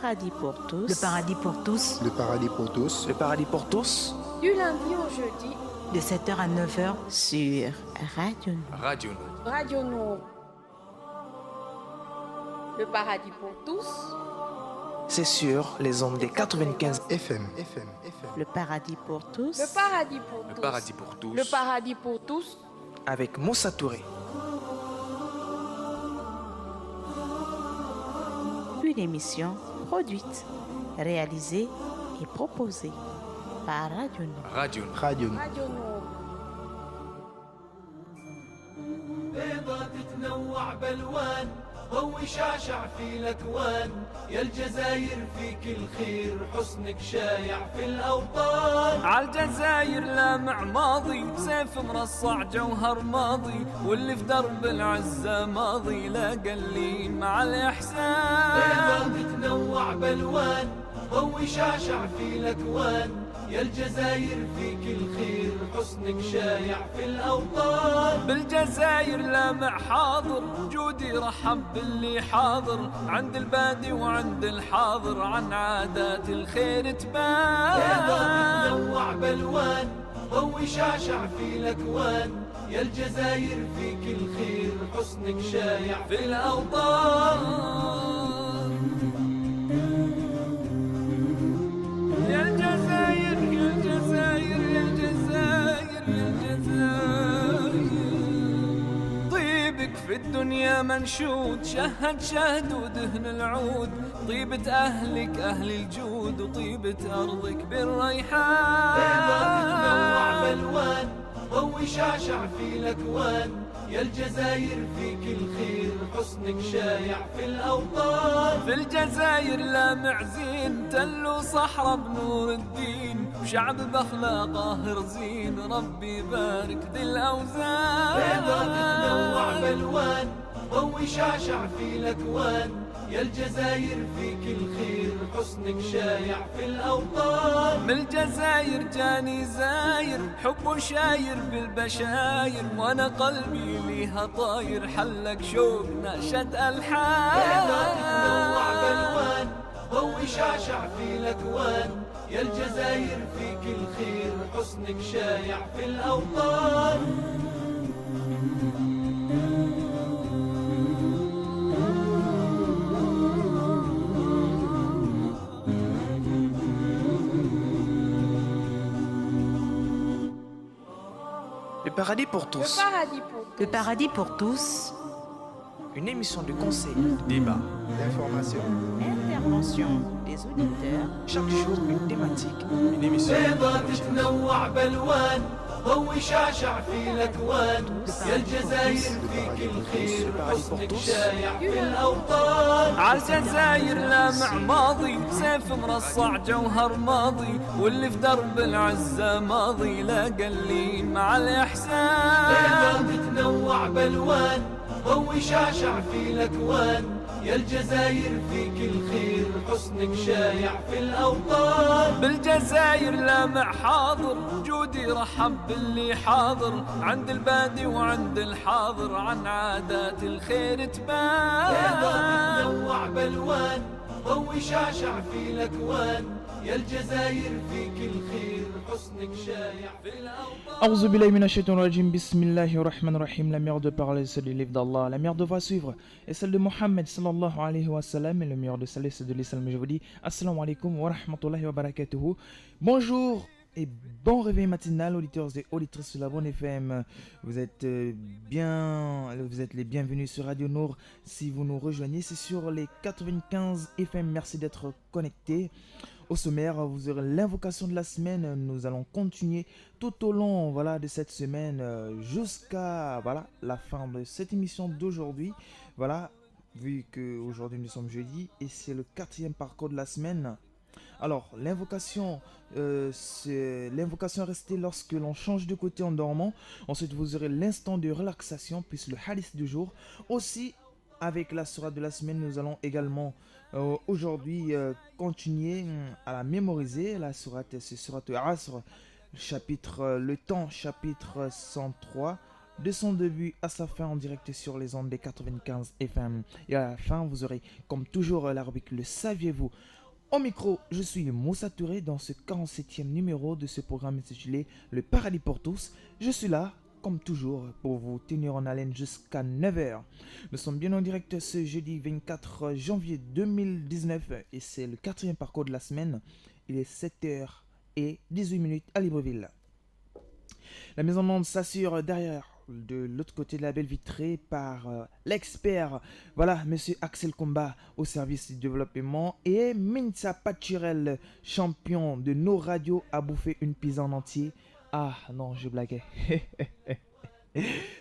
Paradis pour tous. Le paradis pour tous. Le paradis pour tous. Le paradis pour tous. Du lundi au jeudi. De 7h à 9h. Sur Radio Nour. Radio Nour. Radio Nour. Le paradis pour tous. C'est sur les ondes des 95 FM. Le paradis pour tous. Le paradis pour Le tous. paradis pour tous. Le paradis pour tous. Avec Moussa Touré. Une émission produite, réalisée et proposée par Radio Nour. Radio Nour. Radio Nour. Radio Nour. بيضة تتنوع بالوان ضوي شعشع في الاكوان يا الجزاير فيك الخير حسنك شايع في الاوطان عالجزاير لامع ماضي سيف مرصع جوهر ماضي واللي في درب العزة ماضي لا قلي مع الإحسان بيضة تتنوع بالوان ضوي شعشع في الاكوان يا الجزاير فيك الخير حسنك شايع في الأوطان بالجزاير لامع حاضر جودي رحب باللي حاضر عند البادي وعند الحاضر عن عادات الخير تبان بيضة تتنوع بالوان ضوي شعشع في الأكوان يا الجزاير فيك الخير حسنك شايع في الأوطان يا الجزاير يا الجزاير يا الجزاير يا الجزاير طيبك في الدنيا منشود شهد شهد ودهن العود طيبة أهلك أهل الجود وطيبة أرضك بالريحان بيضة تتنوع بالوان ضوي شعشع في الأكوان يا الجزاير فيك الخير حسنك شايع في الأوطان في الجزاير لامع زين تلو صحراء بنور الدين وشعب بأخلاقه رزين ربي يبارك ذي الأوزان بيضة تتنوع بالوان ضوي شعشع في الأكوان يا الجزاير فيك الخير حسنك شايع في الأوطان من الجزاير جاني زاير حب شاير بالبشاير وانا قلبي ليها طاير حلق شوق نشد الحان بيضة تتنوع بالوان ضوي شعشع في الأكوان يا الجزاير فيك الخير حسنك شايع في الأوطان Le paradis pour Le tous. paradis pour tous. Le paradis pour tous. Une émission de conseil, débat. L'information. Intervention des auditeurs. Chaque jour, une thématique. Une émission. بيضة تتنوع بالوان ضوي شعشع في الأكوان يا الجزاير فيك الخير حسنك شايع في الأوطان عالجزاير لامع ماضي سيف مرصع جوهر ماضي واللي في درب العزة ماضي لا قلي مع الإحسان بيضة تتنوع بالوان ضوي شعشع في الأكوان يا الجزاير فيك الخير حسنك شايع في الأوطان بالجزاير لامع حاضر جودي رحب باللي حاضر عند البادي وعند الحاضر عن عادات الخير بيضة تبان تتنوع بالوان ضوي شعشع في الأكوان يا الجزاير فيك الخير حسنك شايع في الأوطان A'udhu billahi minash shaitanir rajim, bismillahir rahmanir rahim. La meilleure de parler, c'est le livre d'Allah. La meilleure de voix suivre est celle de Mohammed sallallahu alayhi wa sallam. Et le meilleur de salut, c'est de l'islam. Je vous dis assalamu alaikum wa rahmatullahi wa barakatuhu. Bonjour et bon réveil matinal, auditeurs et auditrices sur la bonne FM. Vous êtes vous êtes les bienvenus sur Radio Nour. Si vous nous rejoignez, c'est sur les 95 FM. Merci d'être connectés. Au sommaire, vous aurez l'invocation de la semaine. Nous allons continuer tout au long de cette semaine jusqu'à la fin de cette émission d'aujourd'hui. Voilà, vu qu'aujourd'hui nous sommes jeudi et c'est le 4e parcours de la semaine. Alors, l'invocation est restée lorsque l'on change de côté en dormant. Ensuite, vous aurez l'instant de relaxation, puis le hadith du jour. Aussi, avec la sourate de la semaine, nous allons également aujourd'hui continuer à la mémoriser. La sourate, c'est sourate Asr, chapitre 103 de son début à sa fin en direct sur les ondes des 95 FM. Et à la fin, vous aurez comme toujours la rubrique Le Saviez-vous. Au micro, je suis Moussa Touré dans ce 47e numéro de ce programme intitulé Le Paradis pour tous. Je suis là, comme toujours, pour vous tenir en haleine jusqu'à 9h. Nous sommes bien en direct ce jeudi 24 janvier 2019 et c'est le 4e parcours de la semaine. Il est 7h18 à Libreville. La mise en onde s'assure derrière, de l'autre côté de la belle vitrée, par l'expert, voilà, monsieur Axel Comba au service du développement et Minsa Pachirel, champion de nos radios, a bouffé une pizza en entier. Ah non, je blaguais.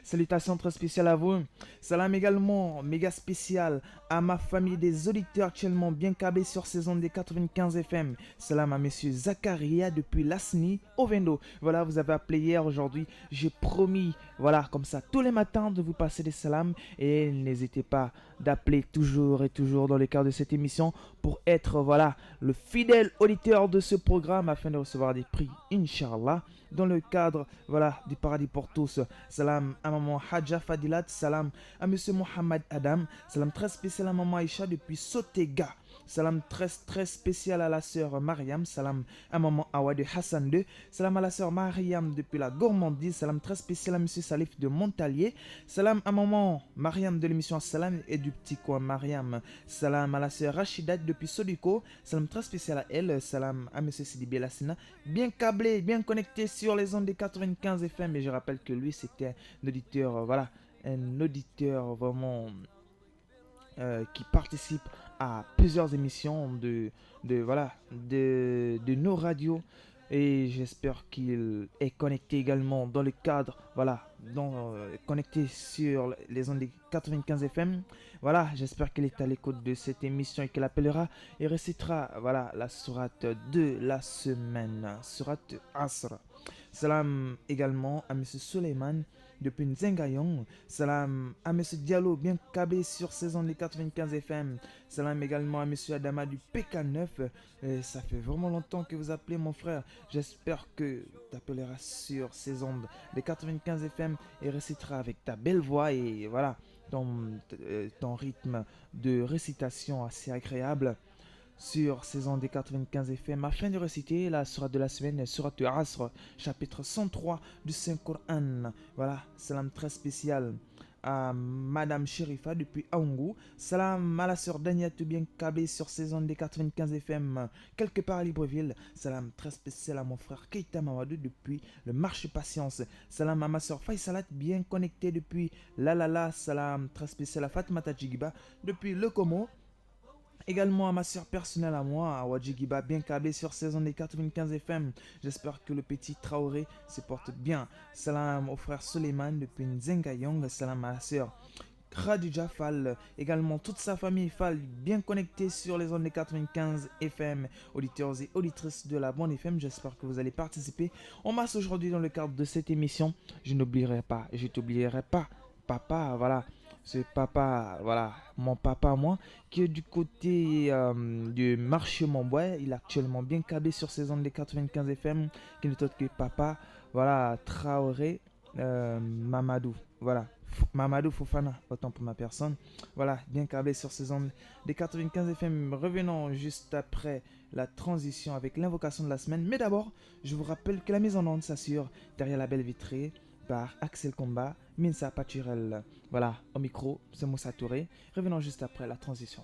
Salutations très spéciales à vous. Salam également, méga spécial à ma famille des auditeurs actuellement bien câblés sur ces ondes des 95 FM. Salam à monsieur Zakaria depuis Lasni au Vendo. Voilà, vous avez appelé hier, aujourd'hui. J'ai promis, voilà, comme ça, tous les matins de vous passer des salams. Et n'hésitez pas d'appeler toujours et toujours dans le cadre de cette émission pour être, voilà, le fidèle auditeur de ce programme afin de recevoir des prix, Inch'Allah. Dans le cadre, voilà, du Paradis pour tous. Salam à maman Hadja Fadilat. Salam à monsieur Mohamed Adam. Salam très spécial à maman Aïcha depuis Sotega. Salam très spécial à la sœur Mariam. Salam à maman Awa de Hassan 2. Salam à la sœur Mariam depuis la Gourmandise. Salam très spécial à monsieur Salif de Montalier. Salam à maman Mariam de l'émission Salam et du petit coin Mariam. Salam à la sœur Rachidat depuis Sodiko. Salam très spécial à elle. Salam à monsieur Sidi Belassina. Bien câblé, bien connecté sur les ondes des 95 FM. Et je rappelle que lui c'était un auditeur, voilà, un auditeur vraiment qui participe à plusieurs émissions de nos radios et j'espère qu'il est connecté également dans le cadre, voilà, connecté sur les ondes des 95 FM. Voilà, j'espère qu'il est à l'écoute de cette émission et qu'il appellera et récitera, voilà, la sourate de la semaine, sourate Asr. Salam également à monsieur Suleiman depuis Nzengayong. Salam à monsieur Diallo, bien câblé sur ces ondes des 95 FM. Salam également à monsieur Adama du PK9. Ça fait vraiment longtemps que vous appelez mon frère. J'espère que tu appelleras sur ces ondes des 95 FM et réciteras avec ta belle voix et voilà, ton rythme de récitation assez agréable sur ces ondes des 95 FM afin de réciter la sourate de la semaine, sourate Asr, chapitre 103 du Saint-Coran. Voilà, salam très spécial à Madame Sherifa depuis Aoungou. Salam à la sœur Daniatou bien câblée sur ces ondes des 95 FM quelque part à Libreville. Salam très spécial à mon frère Keita Mamadou depuis le Marché Patience. Salam à ma sœur Faisalat bien connectée depuis Lalala. Salam très spécial à Fatmata Djigiba depuis Le Como. Également à ma soeur personnelle à moi, à Wadjigiba, bien câblé sur ces ondes des 95 FM. J'espère que le petit Traoré se porte bien. Salam au frère Suleiman depuis Nzengayong. Salam à la soeur Khadija Fall. Également toute sa famille Fall, bien connectée sur les ondes des 95 FM. Auditeurs et auditrices de la bande FM, j'espère que vous allez participer en masse aujourd'hui dans le cadre de cette émission. Je n'oublierai pas, je t'oublierai pas, papa, voilà. C'est papa, voilà, mon papa, moi, qui est du côté du marché Montbois. Il est actuellement bien câblé sur ces ondes des 95 FM, qui n'est autre que papa, voilà, Traoré, Mamadou, voilà, Mamadou Fofana, autant pour ma personne. Voilà, bien câblé sur ces ondes des 95 FM. Revenons juste après la transition avec l'invocation de la semaine. Mais d'abord, je vous rappelle que la mise en onde s'assure derrière la belle vitrée par Axel Comba, Minsa Pachirel. Voilà, au micro, c'est Moussa Touré. Revenons juste après la transition.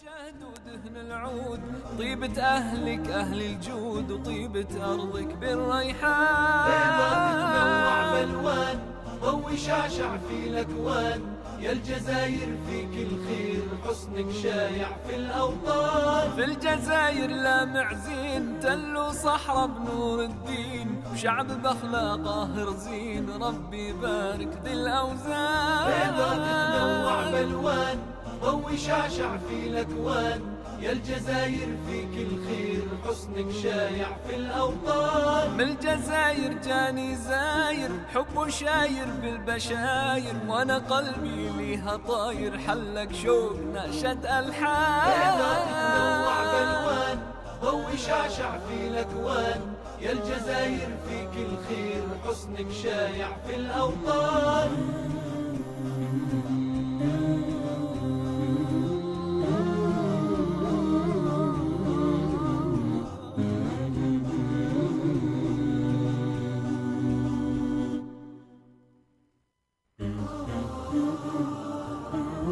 شهد ودهن العود طيبة أهلك أهل الجود وطيبة أرضك بالريحان بيضة تتنوع بالوان ضوي شعشع في الأكوان يا الجزاير فيك الخير حسنك شايع في الأوطان في الجزاير لامع زين تل وصحراء بنور الدين وشعب بأخلاقه رزين ربي يبارك ذي الأوزان بيضة تتنوع بالوان ضوي شعشع في الأكوان يا الجزاير فيك الخير حسنك شايع في الأوطان من الجزاير جاني زاير حب شاير بالبشاير وانا قلبي ليها طاير حلق شوق نشد الحان بيضة تتنوع بالوان ضوي شعشع في الأكوان يا الجزائر فيك الخير حسنك شايع في الأوطان.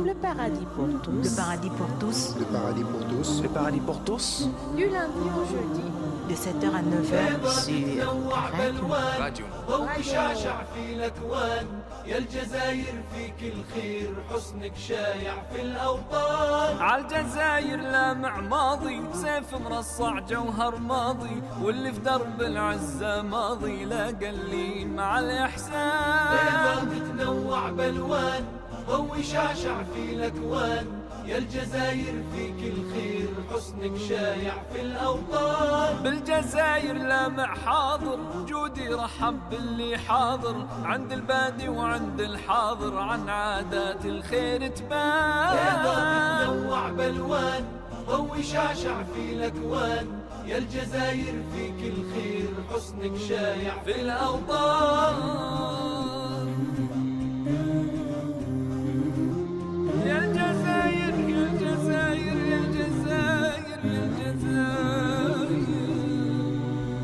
Le paradis pour tous. Le paradis pour tous, Le paradis pour tous. Le paradis pour tous. Du lundi au jeudi. de 7h à 9h. Sur Radio. ضوء شعشع في الأكوان، يا الجزائر فيك الخير حسنك شايع في الأوطان. عالجزاير لامع ماضي، سيف مرصع جوهر ماضي، واللي في درب العزة ماضي لاقى اللي مع الإحسان. بيضاء تتنوع بالوان، ضوء شعشع في الأكوان، يا الجزائر فيك الخير حسنك شايع في الأوطان. بالجزاير لامع حاضر، جودي رحب باللي حاضر، عند البادي وعند الحاضر عن عادات الخير تبان. بيضاء تتنوع بالوان، ضوء شعشع في الأكوان، يا الجزائر فيك الخير حسنك شايع في الأوطان. يا الجزائر يا الجزائر يا الجزائر يا الجزائر،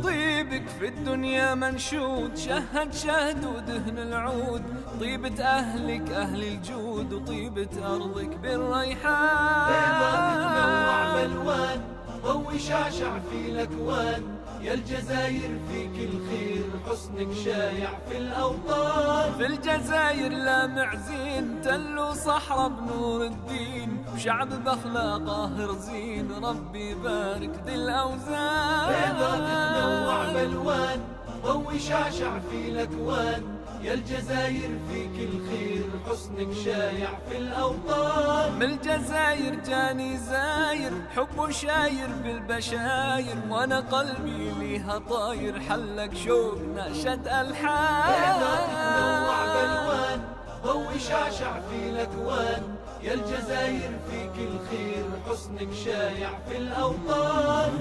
طيبك في الدنيا منشود، شهد شهد ودهن العود، طيبة أهلك أهل الجود، وطيبة أرضك بالريحان. بيضاء تتنوع بالوان، ضوء شعشع في الأكوان، يا الجزائر فيك الخير حسنك شايع في الأوطان. في الجزاير لامع زين، تل وصحراء بنور الدين، وشعب بأخلاقه رزين، ربي يبارك ذي الأوزان. بيضاء تتنوع بالوان، ضوء شعشع في الأكوان، يا الجزائر فيك الخير حسنك شايع في الأوطان. من الجزاير جاني زاير، حب شاير بالبشاير، وانا قلبي ليها طاير، حلق شوق نشد الحان. بيضاء تتنوع بالوان، ضوء شعشع في الأكوان، يا الجزائر فيك الخير حسنك شايع في الأوطان.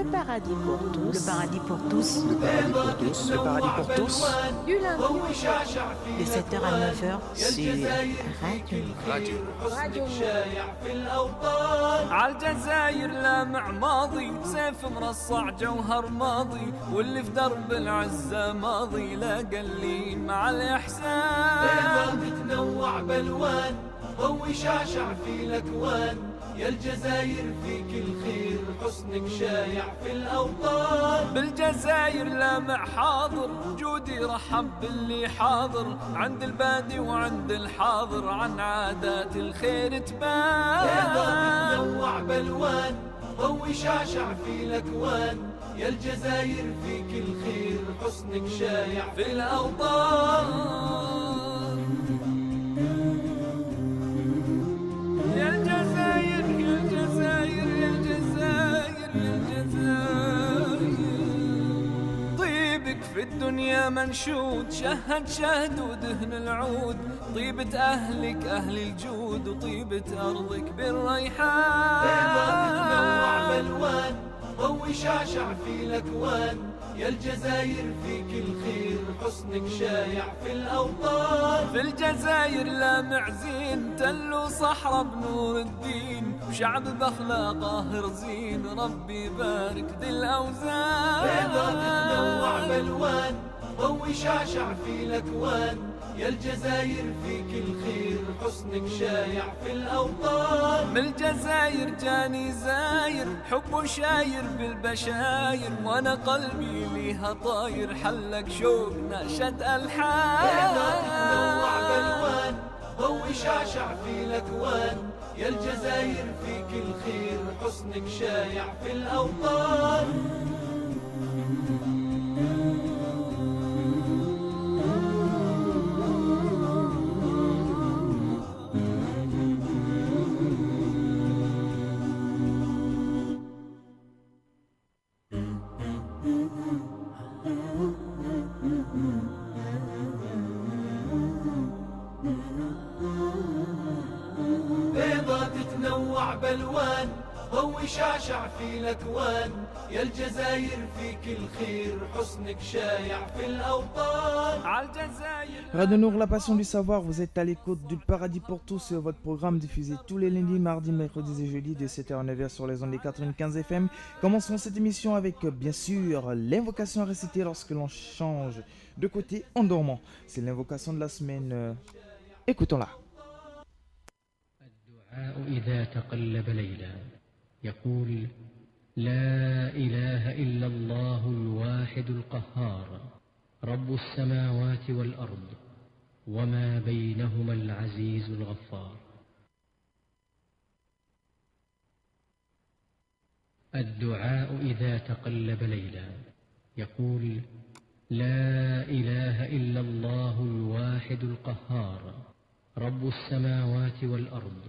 Le paradis pour tous. Le paradis pour tous, Le paradis pour tous. Le paradis pour tous. Du lundi au ضوء شعشع de في 7h à 9h. يا الجزائر فيك الخير حسنك شايع في الأوطان. عالجزاير لامع ماضي، سيف مرصع جوهر ماضي، واللي في درب العزة ماضي لاقى اللي مع الإحسان. بيضاء تتنوع بالوان، ضوء شعشع في الأكوان، يا الجزائر فيك الخير حسنك شايع في الأوطان. بالجزاير لامع حاضر، جودي رحب باللي حاضر، عند البادي وعند الحاضر عن عادات الخير تبان. بيضاء تتنوع بالوان، ضوء شعشع في الأكوان، يا الجزائر فيك الخير حسنك شايع في الأوطان. يا الجزائر يا الجزائر يا الجزائر يا الجزائر، طيبك في الدنيا منشود، شهد شهد ودهن العود، طيبة أهلك أهل الجود، وطيبة أرضك بالريحان. بيضاء تتنوع بالوان، ضوء شعشع في الأكوان، يا الجزائر فيك الخير حسنك شايع في الأوطان. في الجزاير لامع زين، تل وصحراء بنور الدين، وشعب بأخلاقه رزين، ربي يبارك ذي الأوزان. بيضاء تتنوع بالوان، ضوء شعشع في الأكوان، يا الجزائر فيك الخير حسنك شايع في الأوطان. من الجزاير جاني زاير، حب شاير بالبشاير، وانا قلبي ليها طاير، حلق شوق نشد الحان. بيضاء تتنوع بالوان، ضوء شعشع في الأكوان، يا الجزائر فيك الخير حسنك شايع في الأوطان. بالوان ضوي شعشع في الأكوان يا الجزائر فيك الخير حسنك شايع في الأوطان عالجزائر. Radio Nour, la passion du savoir, vous êtes à l'écoute du Paradis pour tous, c'est votre programme diffusé tous les lundis, mardis, mercredis et jeudis de 7h à 9h sur les ondes des 95 FM. Commençons cette émission avec bien sûr l'invocation à réciter lorsque l'on change de côté en dormant. C'est l'invocation de la semaine. Écoutons-la. إذا تقلب ليلا يقول لا إله إلا الله الواحد القهار رب السماوات والأرض وما بينهما العزيز الغفار. الدعاء إذا تقلب ليلا يقول لا إله إلا الله الواحد القهار رب السماوات والأرض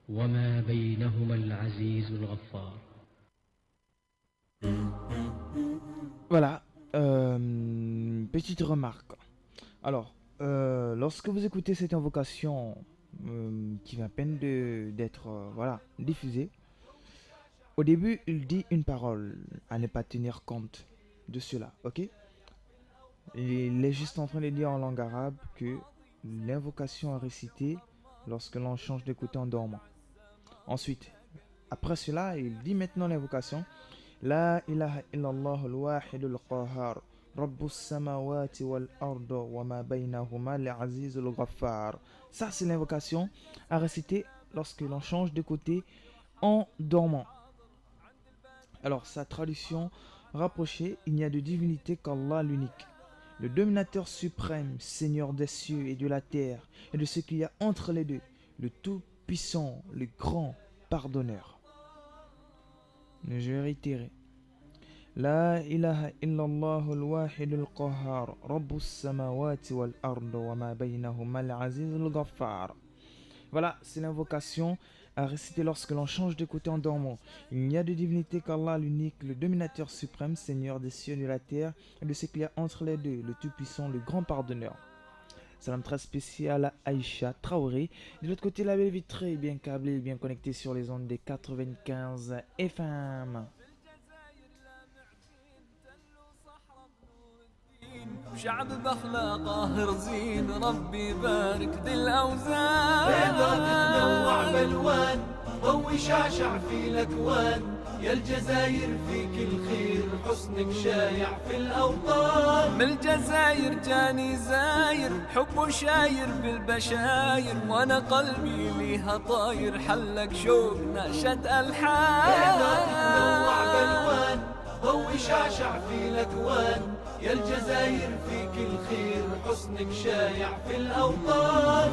وما بينهما العزيز الغفار. Voilà, petite remarque. Alors, lorsque vous écoutez cette invocation qui vient à peine d'être diffusée, au début, il dit une parole à ne pas tenir compte de cela, ok? Il est juste en train de dire en langue arabe que l'invocation à réciter lorsque l'on change de côté en dormant. Ensuite, après cela, il dit maintenant l'invocation La ilaha illallah al-wahid al-qahar Rabbus samawati wal-ard wa ma baynahuma al-aziz al-ghaffar. Ça, c'est l'invocation à réciter lorsque l'on change de côté en dormant. Alors, sa traduction rapprochée, il n'y a de divinité qu'Allah l'unique, le dominateur suprême, Seigneur des cieux et de la terre, et de ce qu'il y a entre les deux, le tout-puissant, le grand pardonneur. Je vais réitérer. La ilaha illallah al-wahid al-qahar, Rabbus samawati wal-ard wa ma baynahuma al-aziz al-ghaffar. Voilà, c'est l'invocation à réciter lorsque l'on change de côté en dormant. Il n'y a de divinité qu'Allah l'unique, le dominateur suprême, Seigneur des cieux et de la terre, et de ce qu'il y a entre les deux, le tout-puissant, le grand pardonneur. Salam très spécial à Aïcha Traoré. De l'autre côté, la belle vitrée, bien câblée, bien connectée sur les ondes des 95 FM. شعب بأخلاقه رزين ربي بارك ذي الأوزان بيضات تنوع بالوان ضوي شعشع في الأكوان يا الجزائر فيك الخير حسنك شايع في الأوطان. من الجزائر جاني زاير حب شاير بالبشاير وانا قلبي ليها طاير حلق شوق نشد ألحان. بيضات تنوع بالوان ضوي شعشع في الأكوان يا الجزائر فيك الخير حسنك شايع في الأوطان.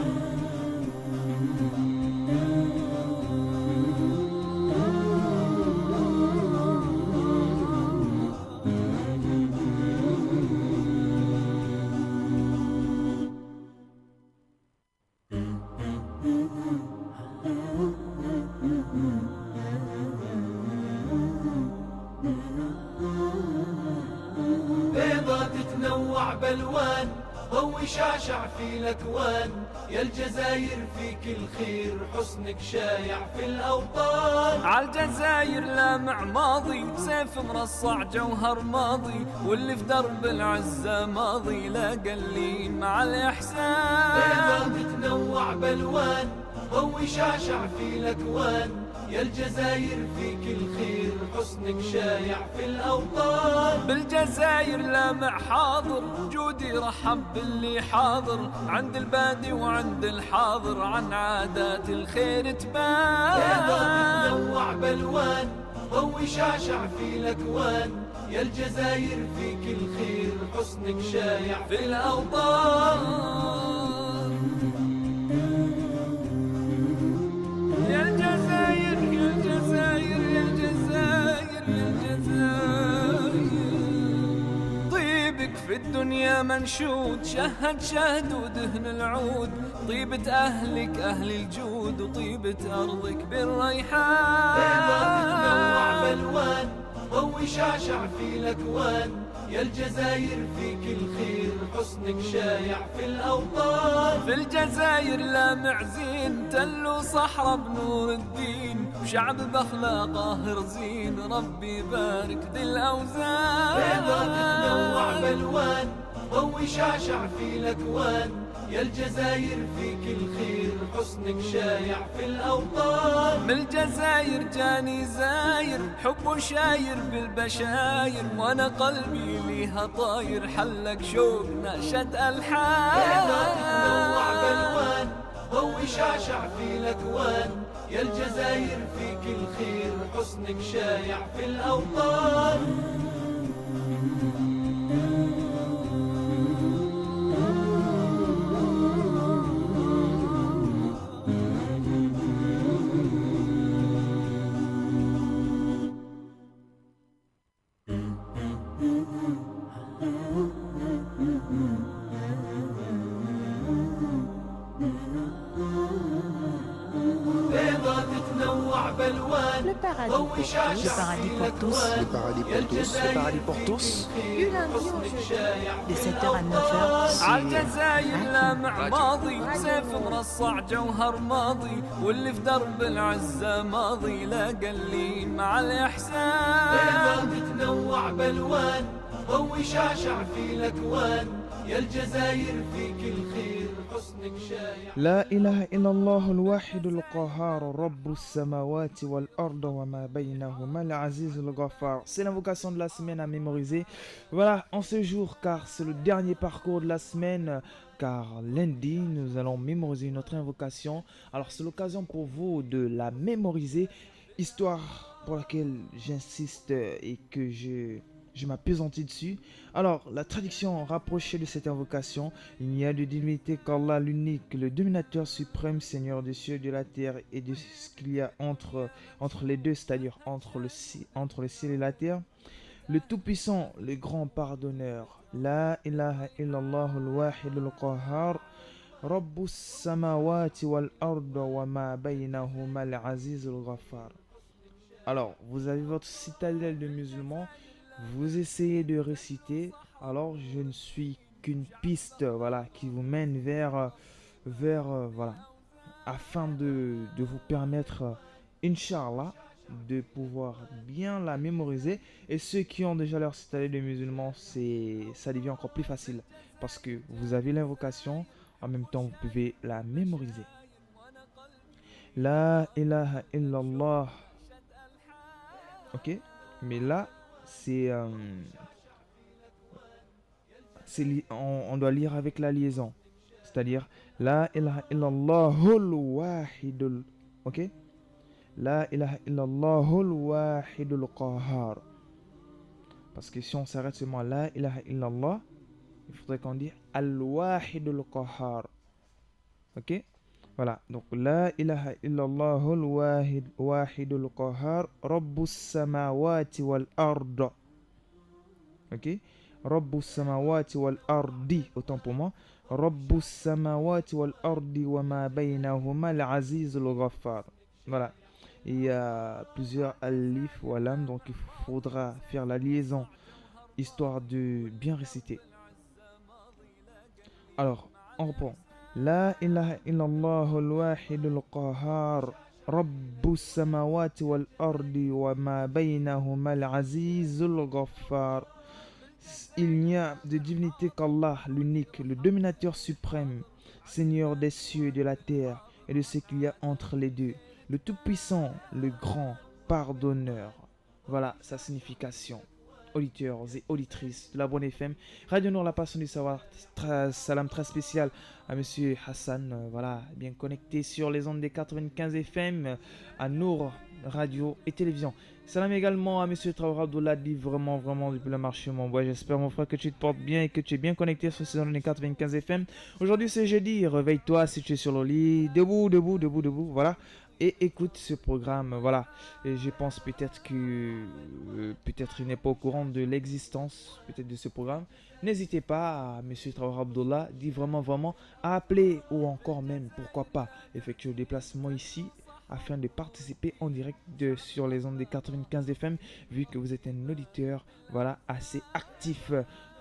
بالوان ضوي شعشع في الأكوان يا الجزائر فيك الخير حسنك شايع في الأوطان. عالجزائر لامع ماضي سيف مرصع جوهر ماضي واللي في درب العزة ماضي لا قلين مع الإحسان. بيضات تنوع بالوان ضوي شعشع في الأكوان يا الجزائر فيك الخير حسنك شايع في الأوطان. بالجزائر لامع حاضر جودي رحب باللي حاضر عند البادي وعند الحاضر عن عادات الخير تبان. بيضات تنوع بالوان ضوي شعشع في الأكوان يا الجزائر فيك الخير حسنك شايع في الأوطان. يا الجزائر يا الجزائر يا الجزائر يا الجزائر طيبك في الدنيا منشود شهد شهد ودهن العود طيبة أهلك أهل الجود وطيبة أرضك بالريحان. بيضات تنوع بالوان ضوي شعشع في الأكوان يا الجزاير فيك الخير حسنك شايع في الأوطان. في الجزاير لامع زين تل وصحراء بنور الدين، وشعب بأخلاقه رزين ربي يبارك ذي الأوزان. بيضة تتنوع بالوان ضوي شعشع في الأكوان، يا الجزاير فيك الخير حسنك شايع في الأوطان. من الجزاير جاني زاير حب شاير بالبشاير، وانا قلبي ليها طاير حلق شوق نشد الحان. بيضة تتنوع بالوان ضوي شعشع في الأكوان، يا الجزاير فيك الخير حسنك شايع في الأوطان. بيضة تتنوع بالوان Le paradis ضوي pour شعشع Le paradis في pour tous. الأكوان. Le paradis pour tous. Du lundi au jeudi. De 7h à 9h. عالجزاير لامع ماضي سيف مرصع جوهر ماضي، واللي في درب العزة ماضي لا قلين مع الإحسان. بيضة تتنوع بالوان ضوي شعشع في الأكوان، يا الجزاير فيك الخير حسنك شايع. لا إله إلا الله الواحد القهار رب السماوات والأرض وما بينهما العزيز الغفار. C'est l'invocation de la semaine à mémoriser. Voilà, en ce jour, car c'est le dernier parcours de la semaine, car lundi, nous allons mémoriser notre invocation. Alors, c'est l'occasion pour vous de la mémoriser, histoire pour laquelle j'insiste et que je m'appesantis dessus. Alors, la traduction rapprochée de cette invocation: il n'y a de divinité qu'Allah l'unique, le dominateur suprême, Seigneur des cieux et de la terre et de ce qu'il y a entre les deux, c'est-à-dire entre le ciel et la terre. Le Tout-Puissant, le grand pardonneur. La ilaha illallah al-wahid al-qahhar. Rabbus samawati wal arda wa ma baynahuma al-aziz al-ghaffar. Alors, vous avez votre citadelle de musulmans, vous essayez de réciter, alors je ne suis qu'une piste, voilà, qui vous mène vers voilà, afin de vous permettre, Inch'Allah, de pouvoir bien la mémoriser. Et ceux qui ont déjà leur citadelle de musulmans, ça devient encore plus facile, parce que vous avez l'invocation, en même temps vous pouvez la mémoriser. La ilaha illallah. Ok, mais là on doit lire avec la liaison, c'est-à-dire la ilaha illallahul wahidul. Ok, la ilaha illallahul wahidul qahhar, parce que si on s'arrête seulement la ilaha illallah, il faudrait qu'on dise al wahidul qahhar. Ok, voilà, donc la ilaha illallahul wahidul qahhar rabbus samawati wal arda. Ok, rabbus samawati wal ardi, autant pour moi, rabbus samawati wal ardi wa ma baynahuma al aziz al ghaffar. Voilà, il y a plusieurs alif ou lam, donc il faudra faire la liaison histoire de bien réciter. Alors, on reprend. La ilaha illallah al-wahid al-qahhar rabbus samawati wal ardi wa ma baynahuma al-aziz al-ghaffar. Il n'y a de divinité qu'Allah l'unique, le dominateur suprême, Seigneur des cieux et de la terre et de ce qu'il y a entre les deux, le tout-puissant, le grand pardonneur. Voilà sa signification. Auditeurs et auditrices de la Bonne FM, Radio Nour, la passion du savoir. Salam très spécial à Monsieur Hassan, voilà, bien connecté sur les ondes des 95 FM, à Nour Radio et Télévision. Salam également à Monsieur Traoré Abdullah, dit vraiment depuis le marché, mon boy. J'espère, mon frère, que tu te portes bien et que tu es bien connecté sur ces ondes des 95 FM. Aujourd'hui, c'est jeudi, réveille-toi si tu es sur le lit, debout, voilà. Et écoute ce programme, voilà. Et je pense peut-être que il n'est pas au courant de l'existence peut-être de ce programme. N'hésitez pas à Monsieur Traoré Abdullah, dit vraiment à appeler, ou encore même, pourquoi pas, effectuer le déplacement ici afin de participer en direct sur les ondes des 95 FM, vu que vous êtes un auditeur voilà, assez actif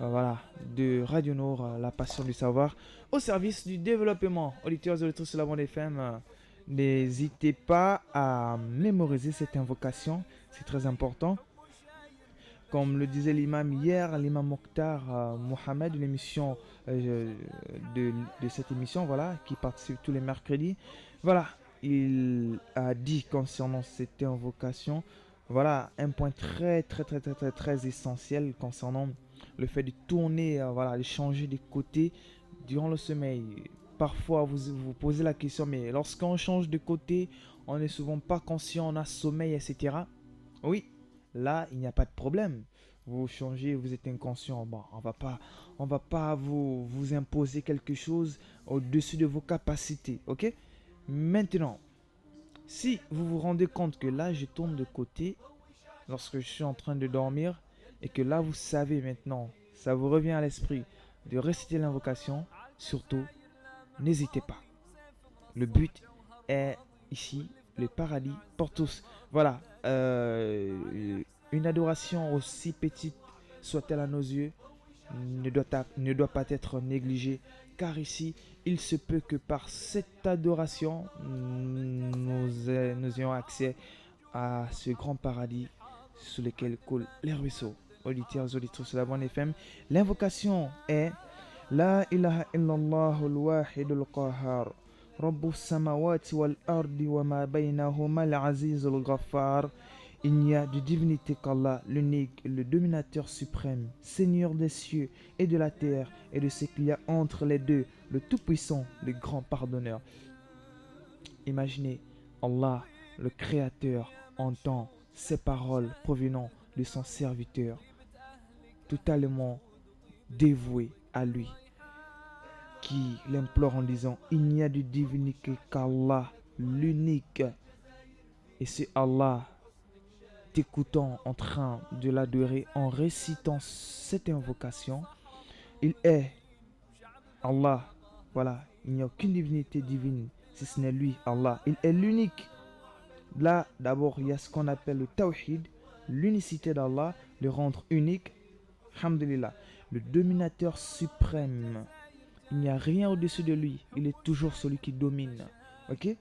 voilà, de Radio Nord, la passion du savoir, au service du développement. Auditeurs et auditrices sur la bande FM, n'hésitez pas à mémoriser cette invocation, c'est très important. Comme le disait l'imam hier, l'imam Mokhtar Mohamed, l'émission de cette émission, voilà, qui participe tous les mercredis. Voilà, il a dit concernant cette invocation, voilà, un point très essentiel concernant le fait de tourner, voilà, de changer de côté durant le sommeil. Parfois, vous vous posez la question, mais lorsqu'on change de côté, on n'est souvent pas conscient, on a sommeil, etc. Oui. Là, il n'y a pas de problème. Vous changez, vous êtes inconscient. Bon, on va pas vous imposer quelque chose au-dessus de vos capacités. Ok? Maintenant, si vous vous rendez compte que là, je tourne de côté lorsque je suis en train de dormir et que là, vous savez maintenant, ça vous revient à l'esprit de réciter l'invocation, surtout, n'hésitez pas. Le but est ici le paradis pour tous. Voilà, une adoration aussi petite soit-elle à nos yeux ne doit pas être négligée, car ici il se peut que par cette adoration nous ayons accès à ce grand paradis sous lequel coulent les ruisseaux. Auditeurs et auditrices sur la bande FM, l'invocation est La ilaha illallah al-wahid al-qahhar Rabbu samawati wal ardi wa ma baynahuma al-aziz al-ghaffar. Il n'y a de divinité qu'Allah, l'unique, le dominateur suprême, Seigneur des cieux et de la terre et de ce qu'il y a entre les deux, le tout-puissant, le grand pardonneur. Imaginez, Allah, le Créateur, entend ces paroles provenant de son serviteur, totalement dévoué à lui, qui l'implore en disant « Il n'y a de divinité qu'Allah, l'unique. » Et c'est Allah t'écoutant en train de l'adorer en récitant cette invocation. Il est Allah. Voilà, il n'y a aucune divinité divine si ce n'est lui, Allah. Il est l'unique. Là, d'abord, il y a ce qu'on appelle le tawhid, l'unicité d'Allah, le rendre unique. Alhamdulillah, le dominateur suprême. Il n'y a rien au-dessus de lui. Il est toujours celui qui domine. Ok?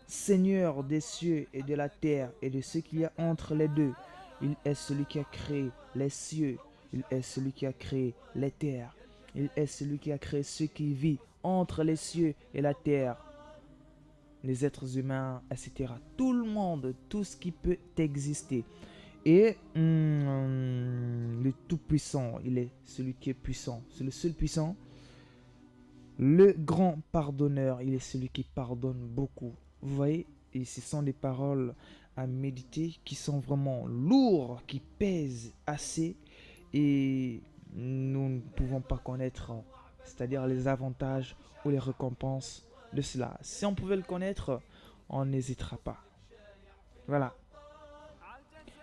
Seigneur des cieux et de la terre et de ce qu'il y a entre les deux. Il est celui qui a créé les cieux. Il est celui qui a créé les terres. Il est celui qui a créé ce qui vit entre les cieux et la terre. Les êtres humains, etc. Tout le monde, tout ce qui peut exister. Et le tout-puissant, il est celui qui est puissant. C'est le seul puissant. Le grand pardonneur, il est celui qui pardonne beaucoup. Vous voyez, et ce sont des paroles à méditer qui sont vraiment lourdes, qui pèsent assez. Et nous ne pouvons pas connaître, c'est-à-dire les avantages ou les récompenses de cela. Si on pouvait le connaître, on n'hésitera pas. Voilà.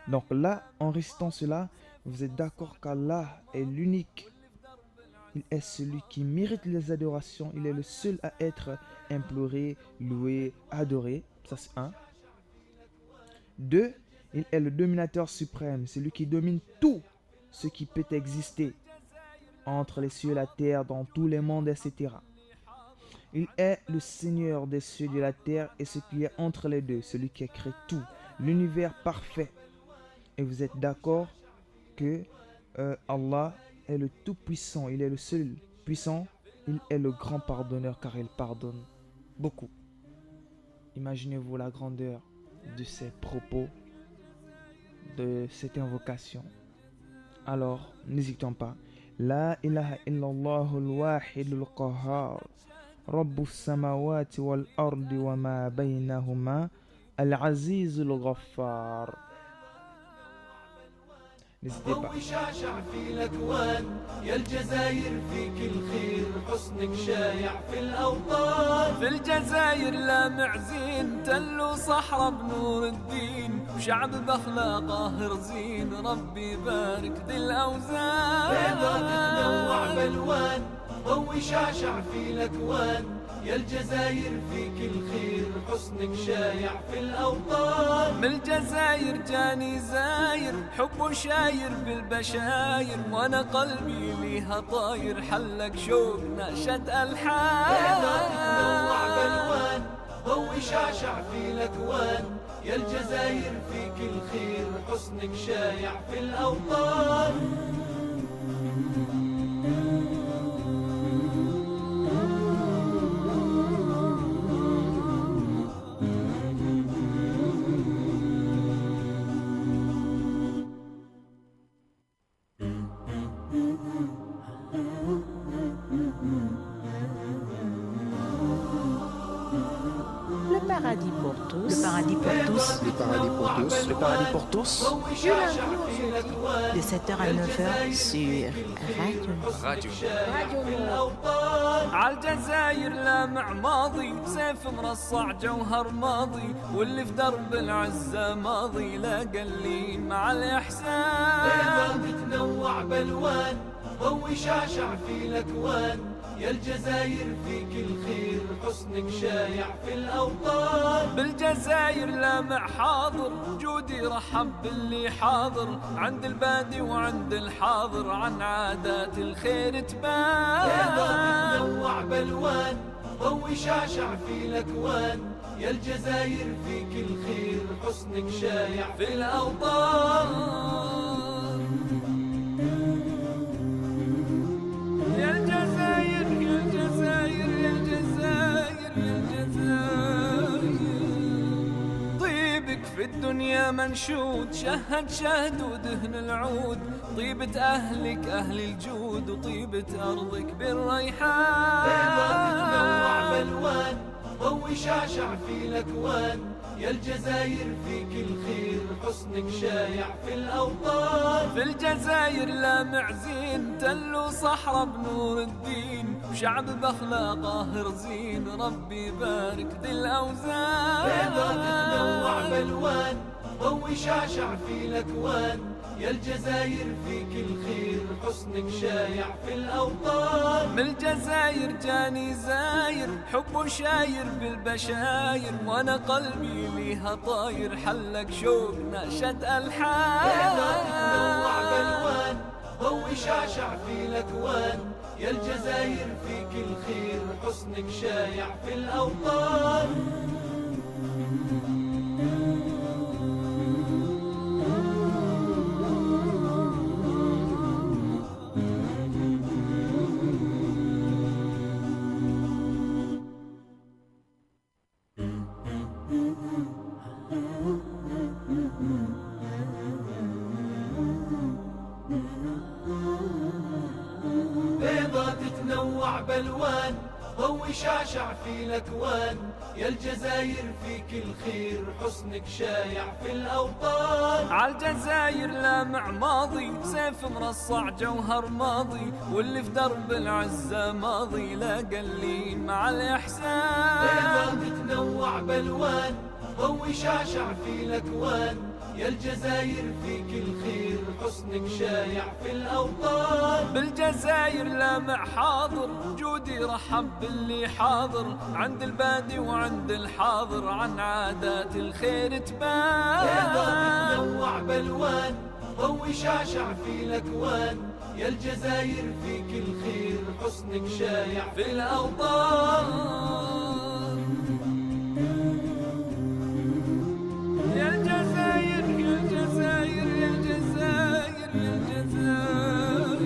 Donc là, en récitant cela, vous êtes d'accord qu'Allah est l'unique. Il est celui qui mérite les adorations. Il est le seul à être imploré, loué, adoré. Ça c'est 1. 2. Il est le dominateur suprême. C'est lui qui domine tout ce qui peut exister entre les cieux et la terre, dans tous les mondes, etc. Il est le Seigneur des cieux et de la terre et ce qu'il y a entre les deux. Celui qui a créé tout. L'univers parfait. Et vous êtes d'accord que Allah est le tout-puissant, il est le seul puissant, il est le grand pardonneur car il pardonne beaucoup. Imaginez-vous la grandeur de ces propos, de cette invocation. Alors, n'hésitons pas. La ilaha illallah al-wahid al-qahhar Rabbu samawati wal ardi wa ma baynahuma al-aziz al-ghaffar. N'hésitez pas. ضوي شعشع في الأكوان يا الجزاير فيك الخير حسنك شايع في الأوطان. في الجزاير لا معزين تل وصحراء بنور الدين وشعب بأخلاقه رزين ربي يبارك ذي الأوزان. بيضاء تتنوع بألوان ضوي شعشع في الأكوان يا الجزاير فيك الخير حسنك شايع في الأوطان. من الجزاير جاني زاير حب شاير بالبشاير، وانا قلبي ليها طاير حلق شوق نشد الحان. تتنوع بالوان ضوي شعشع في الاكوان، يا الجزاير فيك الخير حسنك شايع في الأوطان. Le paradis pour tous. Le paradis pour tous. Le paradis pour tous. Le paradis pour tous. Du lundi au jeudi. De 7h à 9h. Sur Radio. Radio Nord. عالجزاير لامع ماضي، سيف مرصع جوهر ماضي، واللي في درب العزة ماضي لا قلين مع الإحسان. تتنوع بالوان ضوي شعشع في الاكوان، يا الجزاير فيك الخير حسنك شايع في الأوطان. بالجزاير لامع حاضر، جودي رحب باللي حاضر، عند البادي وعند الحاضر عن عادات الخير تبان. تتنوع بالوان ضوي شعشع في الاكوان، يا الجزاير فيك الخير حسنك شايع في الأوطان. يا الجزاير يا الجزاير يا الجزاير يا الجزاير، طيبك في الدنيا منشود، شهد شهد ودهن العود، طيبة أهلك أهل الجود، وطيبة أرضك بالريحان. تتنوع بالوان ضوي شعشع في الاكوان، يا الجزاير فيك الخير حسنك شايع في الأوطان. في الجزاير لامع زين، تل وصحراء بنور الدين، وشعب بأخلاقه رزين، ربي يبارك ذي الأوزان. تتنوع بالوان ضوي شعشع في الاكوان، يا الجزاير فيك الخير حسنك شايع في الأوطان. من الجزاير جاني زاير حب شاير بالبشاير، وانا قلبي ليها طاير حلق شوق نشد الحان. تتنوع بالوان ضوي شعشع في الاكوان، يا الجزاير فيك الخير حسنك شايع في الأوطان. بيضة تتنوع بالوان ضوي شعشع في الاكوان، يا الجزاير فيك الخير حسنك شايع في الأوطان. عالجزاير لامع ماضي، سيف مرصع جوهر ماضي، واللي في درب العزة ماضي لا قلين مع الإحسان. تتنوع بالوان ضوي شعشع في الاكوان، يا الجزاير فيك الخير حسنك شايع في الأوطان. بالجزاير لامع حاضر، جودي رحب باللي حاضر، عند البادي وعند الحاضر عن عادات الخير تبان. تتنوع بالوان ضوي شعشع في الاكوان، يا الجزاير فيك الخير حسنك شايع في الأوطان. يا الجزاير يا الجزاير يا الجزاير يا الجزاير،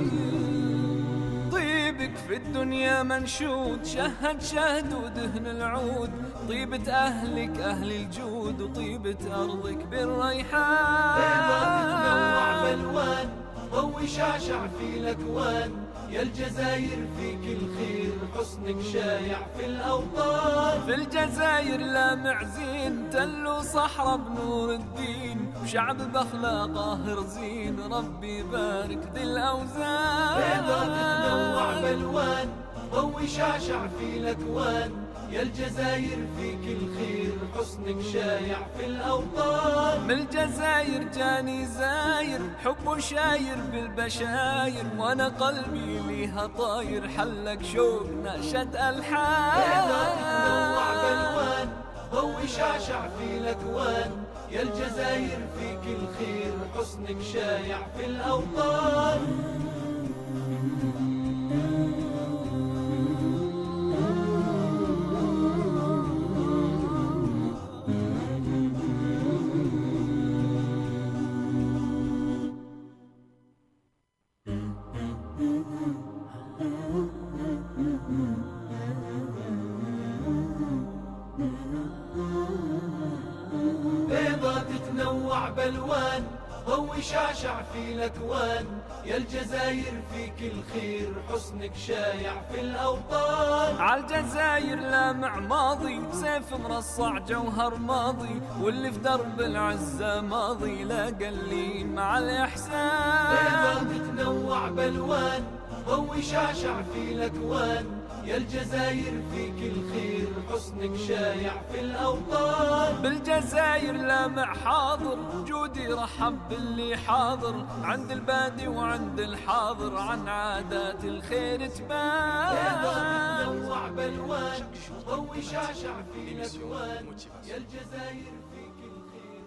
طيبك في الدنيا منشود، شهد شهد ودهن العود، طيبة أهلك أهل الجود، وطيبة أرضك بالريحان. تتنوع بالوان ضوي شعشع في الاكوان، يا الجزاير فيك الخير حسنك شايع في الأوطان. في الجزاير لامع زين، تل وصحراء بنور الدين، وشعب بأخلاقه رزين، ربي يبارك ذي الأوزان. تتنوع بالوان ضوي شعشع في الاكوان، يا الجزاير فيك الخير حسنك شايع في الأوطان. من الجزاير جاني زاير حب شاير بالبشاير، وانا قلبي ليها طاير حلق شوق نشد الحان. بيضاء تتنوع بالوان ضوي شعشع في الاكوان، يا الجزاير فيك الخير حسنك شايع في الأوطان. بيضاء تتنوع بالوان ضوي شعشع في الاكوان، يا الجزاير فيك الخير حسنك شايع في الاوطان. عالجزاير لامع ماضي سيف مرصع جوهر ماضي، واللي في درب العزة ماضي لاقى اللي مع الاحسان. بيضاء تتنوع بالوان ضوي شعشع في الاكوان، يا الجزاير فيك الخير حسنك شايع في الأوطان. بالجزاير لامع حاضر جودي رحب باللي حاضر، عند البادي وعند الحاضر عن عادات الخير تبان. بيضاء تتنوع بالوان ضوي شعشع في الأكوان، يا الجزاير فيك الخير.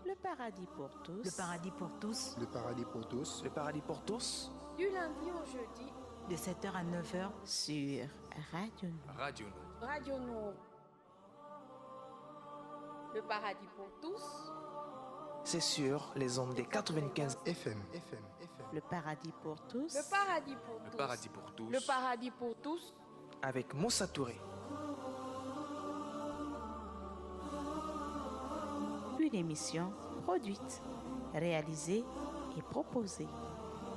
Le paradis pour tous. Le paradis pour tous. Le paradis pour tous. Le paradis pour tous. Du lundi au jeudi, De 7h à 9h. Sur Radio Nour. Radio Nour. Radio Nour. Le paradis pour tous. C'est sur les ondes des 95 FM. Le paradis pour tous. Le paradis pour Le tous. paradis pour tous. Le paradis pour tous. avec Moussa Touré. Une émission produite, réalisée et proposée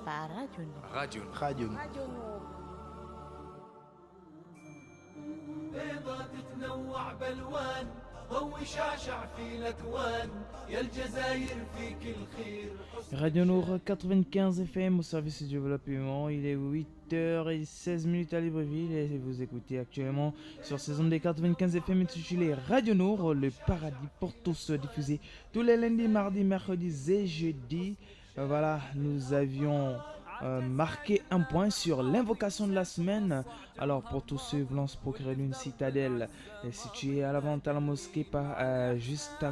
par Radio Nour. Radio Nour. Radio Nour. Radio Nour. بيضاء تتنوع بالوان ضوي شعشع في الاكوان، يا الجزاير فيك الخير. Radio Nour 95 FM au service du développement. Il est 8h16 à Libreville et vous écoutez actuellement sur ces ondes des 95 FM intitulé Radio Nour, le paradis pour tous, diffusé tous les lundis, mardis, mercredis et jeudis. Voilà, nous avions marqué un point sur l'invocation de la semaine. Alors pour tous ceux voulant se procurer une citadelle située à la vente à la mosquée, juste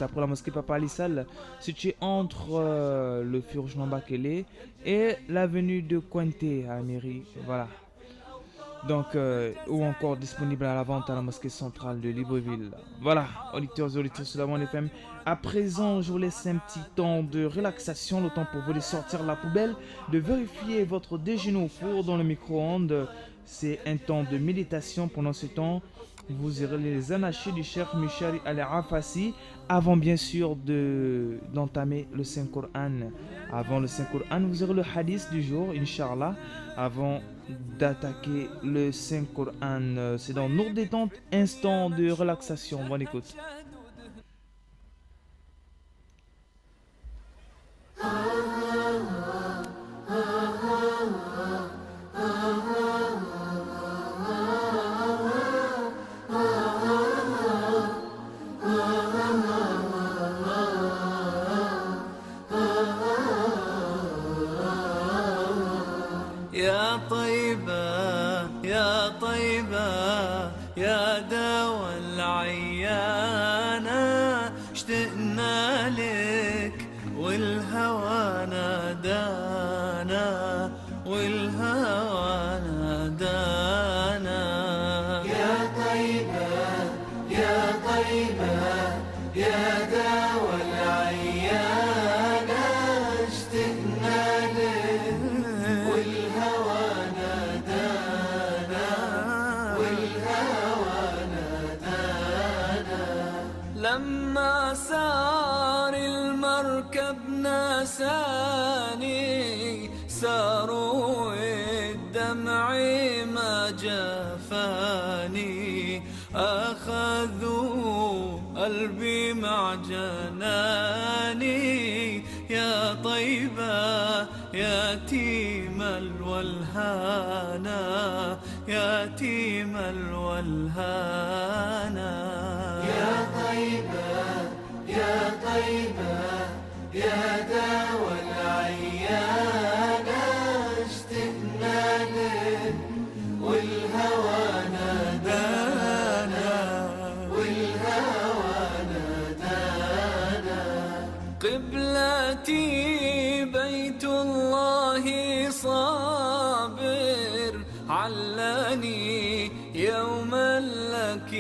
après la mosquée Papa Alissal, située entre le Furj Nambakele et l'avenue de Cointé à Mairie. Voilà. Donc, ou encore disponible à la vente à la mosquée centrale de Libreville. Voilà, auditeurs et auditrices de la Bande FM. À présent, je vous laisse un petit temps de relaxation, le temps pour vous de sortir la poubelle, de vérifier votre déjeuner au four dans le micro-ondes. C'est un temps de méditation. Pendant ce temps, vous irez les anachés du Cheikh Michari Al-Afasi avant bien sûr d'entamer le Saint-Coran. Avant le Saint-Coran, vous aurez le hadith du jour, Inch'Allah, avant d'attaquer le Saint-Coran. C'est dans nos détentes, instant de relaxation. Bonne écoute. يا طيبة يا طيبة يا دوا العيانة، اشتقنا لك والهوى نادانا والهوى نادانا. يا طيبة يا طيبة يا دوا العيانة، اشتقنا لك والهوى نادانا والهوى نادانا. لما سار المركب ناساني، ساروا الدمع ما جفاني، أخذوا قلبي مع جناني. يا طيبة يا تيم الولهانا، يتيم الولهانا. يا طيبة يا طيبة يا داوى العيانة، اشتقنا لك والهوى نادانا، والهوى نادانا. قبلتي بيت الله صابر، علاني يوما لك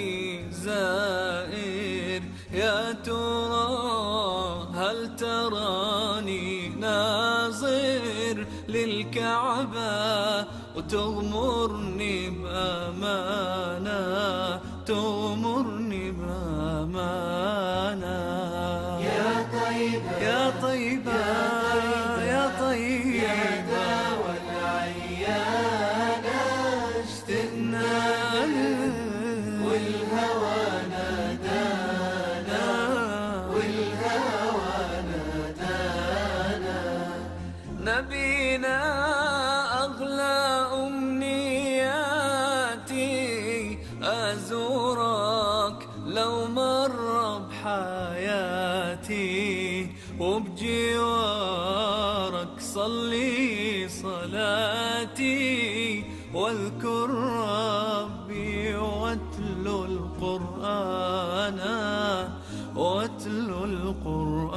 زائر. يا ترى هل تراني ناظر للكعبة وتغمرني بأمانة، تغمرني بأمانة. يا طيبة يا طيبة يا طيبة يا داوى العيانة، اشتقنا لك والهوى نادانا، والهوى نادانا. نبينا أغلى أمنياتي، أزورك لو مر بحياتي، وبجوارك صلي صلاتي، واذكر ربي واتلو القرآن، واتلو القرآن.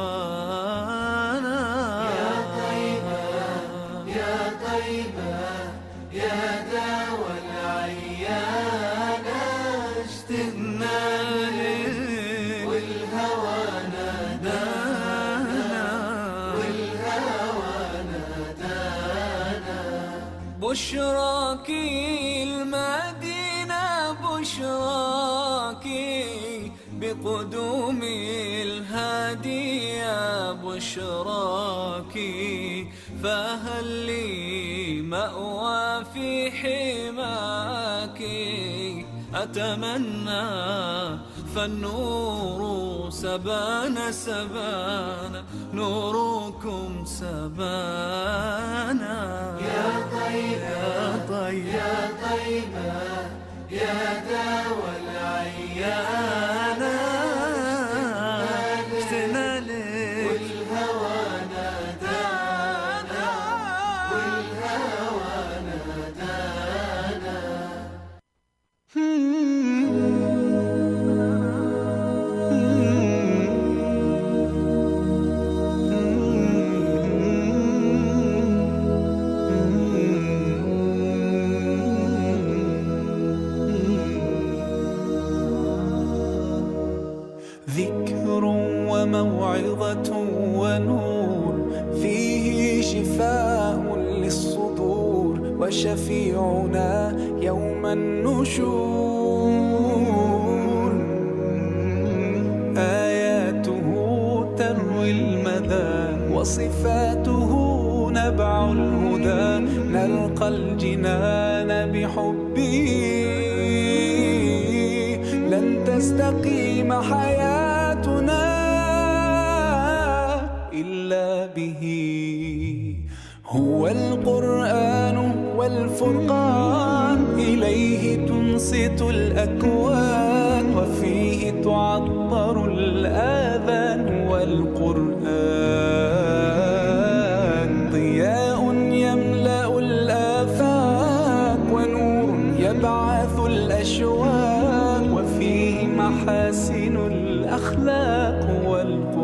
يا طيبة يا طيبة يا داوى العيانة، اشتقنا لك والهوى نادانا، والهوى نادانا. بشراكي المدينة، بشراكي بقدوم الهادي، يا بشراكي فهل لي مأوى في حماك. أتمنى فالنور سبانا سبانا، نوركم سبانا. يا طيبة يا طيبة يا طيبة يا داوى العيانة، اشتقنا لك والهوى نادانا، والهوى نادانا. ذكر وموعظة ونور، فيه شفاء للصدور، وشفيعنا يوم النشور. آياته تروي المدى، وصفاته نبع الهدى، نلقى الجنان بحبه، لن تستقيم حياتنا إلا به. هو القرآن والفرقان، إليه تنصت الأكوان، وفيه تعطر الآذان. والقرآن ضياء يملأ الآفاق، ونور يبعث الأشواق، وفيه محاسن الأخلاق. والقرآن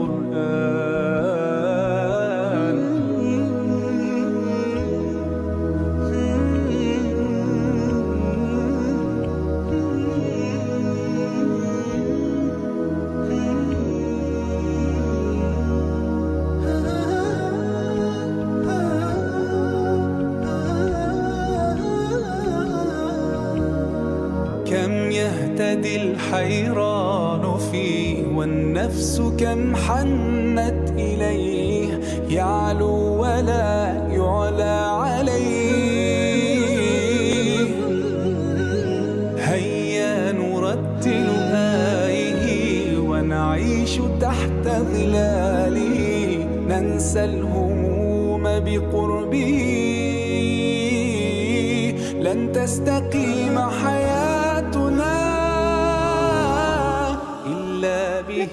كم يهتدي الحيران فيه، والنفس كم حنت إليه، يعلو ولا يعلى عليه. هيا نرتل آيه، ونعيش تحت ظلاله، ننسى الهموم بقربه. لن تستقيم حياتنا إلا به.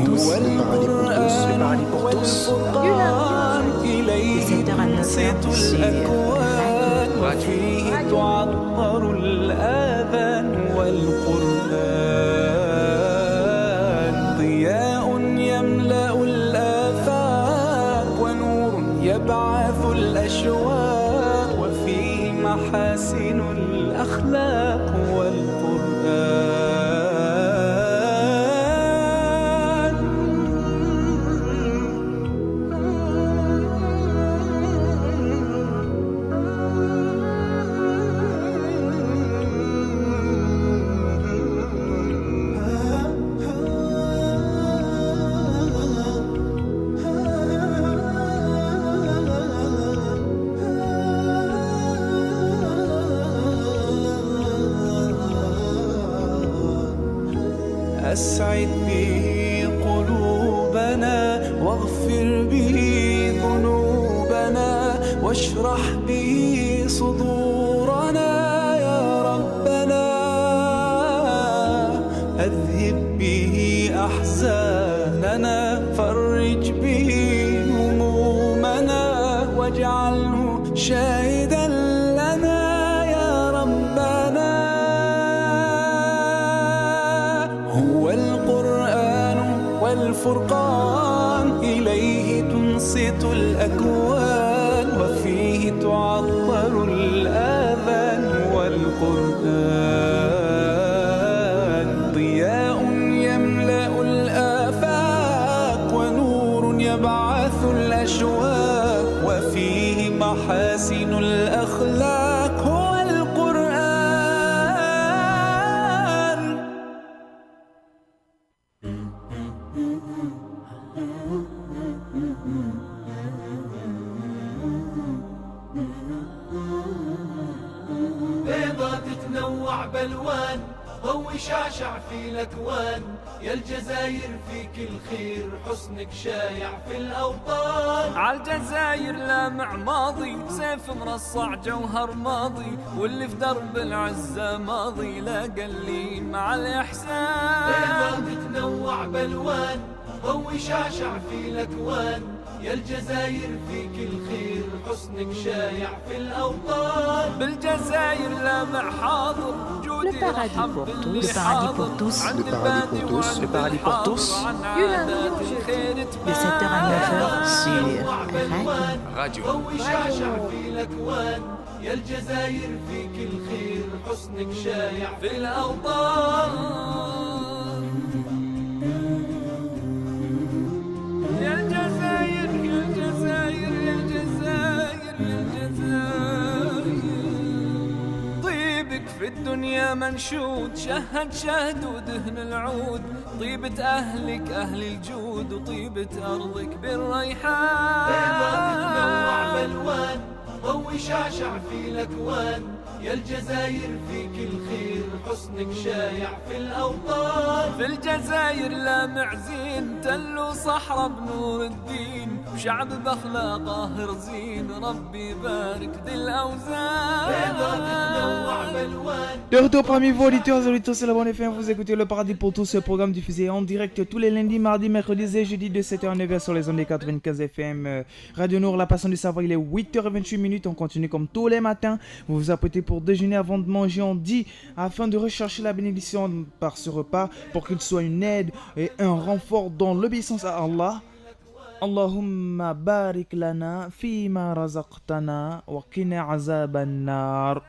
هو القرآن والفرقان إليه تنصت الأكوان وفيه تعطر الآذان والقرآن ضياء يملأ الآفاق ونور يبعث الأشواق وفيه محاسن الأخلاق والقرآن. أسعد به قلوبنا واغفر به ذنوبنا واشرح به صدورنا يا ربنا. أذهب به أحزاننا فرج به همومنا واجعله شاهدا لنا يا ربنا. هو القرآن والفرقان إليه تنصت الأكوان وفيه تعطر الآذان والقرآن ضياء يملأ الآفاق ونور يبعث الأشواق وفيه محاسن الأخلاق. هو القرآن. بيضة تتنوع بالوان ضوي شعشع في الأكوان يا الجزاير فيك الخير حسنك شايع في الأوطان. عالجزاير لامع ماضي سيف مرصع جوهر ماضي واللي في درب العزة ماضي لا قلي مع الإحسان. بيضة تتنوع بالوان ضوي شعشع في الأكوان يا الجزاير فيك الخير حسنك شايع في الأوطان. بالجزاير لامع حاضر جودي رحب باللي حاضر عند البادي وعند الحاضر عن عادات الخير تبان. Radio. ضوي شعشع في الأكوان يا الجزاير فيك الخير حسنك شايع في الأوطان. يا الجزاير يا الجزاير يا الجزاير يا الجزاير طيبك في الدنيا منشود شهد شهد ودهن العود طيبة أهلك أهل الجود وطيبة أرضك بالريحان. بيضة تتنوع بالوان ضوي شعشع في الأكوان يا الجزاير فيك الخير حسنك شايع في الأوطان. في الجزاير لامع زين تل وصحراء بنور الدين وشعب بأخلاقه رزين ربي يبارك ذي الأوزان. بيضة تتنوع بالوان. De retour parmi vous, auditeurs et auditrices, c'est la bonne FM. Vous écoutez le Paradis pour tous, ce programme diffusé en direct tous les lundis, mardis, mercredis et jeudis de 7h à 9h sur les ondes des 95 FM. Radio Nour, la passion du savoir, il est 8h28. On continue comme tous les matins. Vous vous apprêtez pour déjeuner avant de manger. On dit afin de rechercher la bénédiction par ce repas pour qu'il soit une aide et un renfort dans l'obéissance à Allah. Allahumma barik lana fima razaqtana wa qina azaban nar.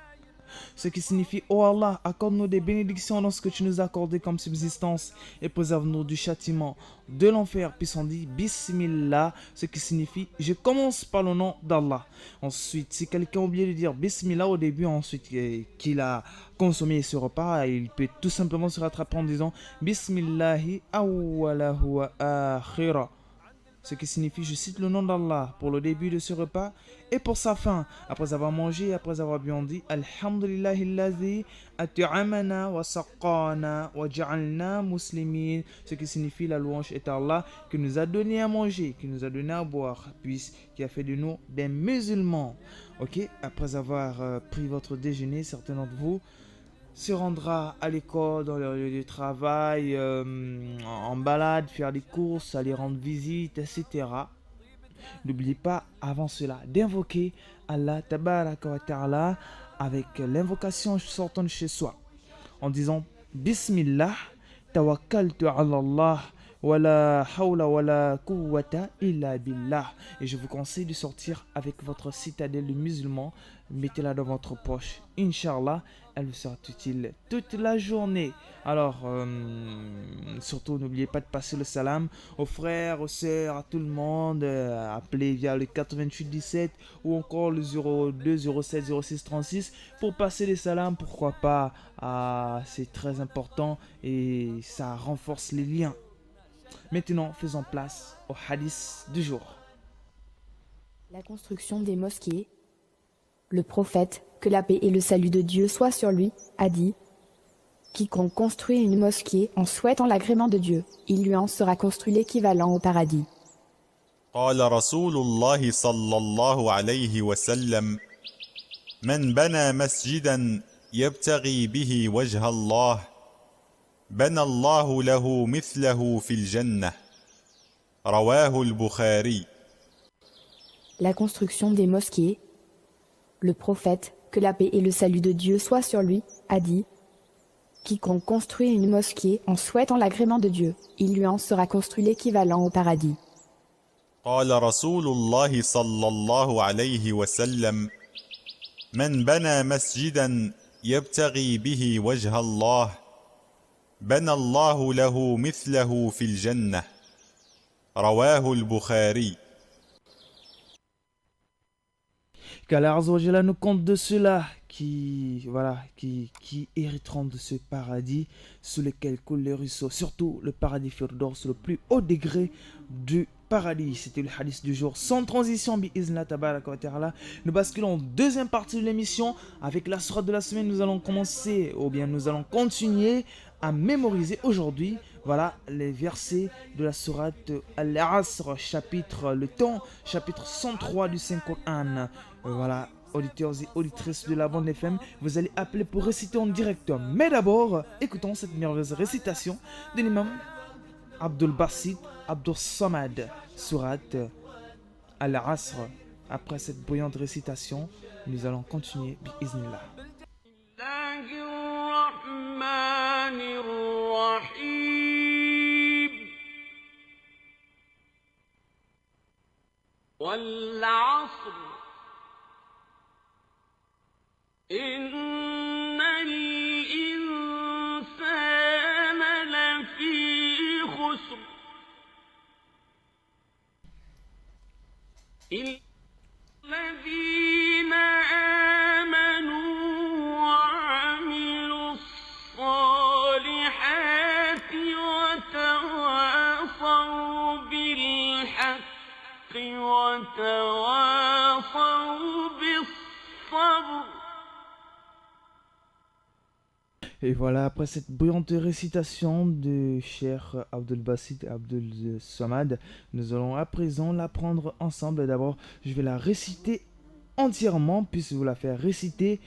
Ce qui signifie, oh Allah, accorde-nous des bénédictions dans ce que tu nous as accordé comme subsistance et préserve-nous du châtiment de l'enfer. Puis on dit Bismillah, ce qui signifie, je commence par le nom d'Allah. Ensuite, si quelqu'un a oublié de dire Bismillah au début, ensuite qu'il a consommé ce repas, il peut tout simplement se rattraper en disant Bismillahi awwalahu wa akhira. ce qui signifie je cite le nom d'Allah pour le début de ce repas et pour sa fin. Après avoir mangé, après avoir bien dit Alhamdulillahi allazi at'amana wa saqana wa ja'alna muslimin, ce qui signifie la louange est à Allah qui nous a donné à manger, qui nous a donné à boire, puis qui a fait de nous des musulmans. Ok, après avoir pris votre déjeuner, certains d'entre vous se rendra à l'école, dans leur lieu de travail, en balade, faire des courses, aller rendre visite, etc. N'oubliez pas avant cela d'invoquer Allah Tabaraka wa Ta'ala avec l'invocation sortant de chez soi en disant Bismillah, tawakkaltu ala Allah, wala hawla wala quwwata illa billah. Et je vous conseille de sortir avec votre citadelle de musulmans, mettez-la dans votre poche. Inch'Allah, elle vous sera utile toute la journée. Alors, surtout, n'oubliez pas de passer le salam aux frères, aux sœurs, à tout le monde. Appelez via le 88 17 ou encore le 02 07 06 36 pour passer les salams. Pourquoi pas, c'est très important et ça renforce les liens. Maintenant, faisons place au hadith du jour. La construction des mosquées. Le prophète, que la paix et le salut de Dieu soient sur lui, a dit « Quiconque construit une mosquée en souhaitant l'agrément de Dieu, il lui en sera construit l'équivalent au paradis. » قال رسول الله صلى الله عليه وسلم من بنى مسجدا يبتغي به وجه الله بنى الله له مثله في الجنة رواه البخاري. La construction des mosquées. Le prophète, que la paix et le salut de Dieu soient sur lui, a dit « Quiconque construit une mosquée en souhaitant l'agrément de Dieu, il lui en sera construit l'équivalent au paradis. » قال رسول الله صلى الله عليه وسلم من بنى مسجدا يبتغي به وجه الله بنى الله له مثله في الجنة رواه البخاري. Qu'Allah Azza wa Jalla nous compte de ceux-là qui hériteront de ce paradis sous lequel coulent les ruisseaux, surtout le paradis Firdaus, le plus haut degré du paradis. C'était le hadith du jour. Sans transition, bi'izna tabaraka wa ta'ala, nous basculons en deuxième partie de l'émission avec la sourate de la semaine. Nous allons commencer, ou bien nous allons continuer à mémoriser aujourd'hui, voilà, les versets de la sourate Al-Asr, chapitre 103 du Saint-Coran. Voilà, auditeurs et auditrices de la bande FM, vous allez appeler pour réciter en direct. Mais d'abord, écoutons cette merveilleuse récitation de l'imam Abdul Basit Abdul Samad, sourate Al-Asr. Après cette brillante récitation, nous allons continuer bi'iznillah. إن الإنسان لفي خسر الذين آمنوا وعملوا الصالحات وتواصوا بالحق وتواصوا بالصبر. Et voilà, après cette brillante récitation de Cheikh Abdul Basit Abdul Samad, nous allons à présent l'apprendre ensemble. D'abord, je vais la réciter entièrement, puis vous la faire réciter,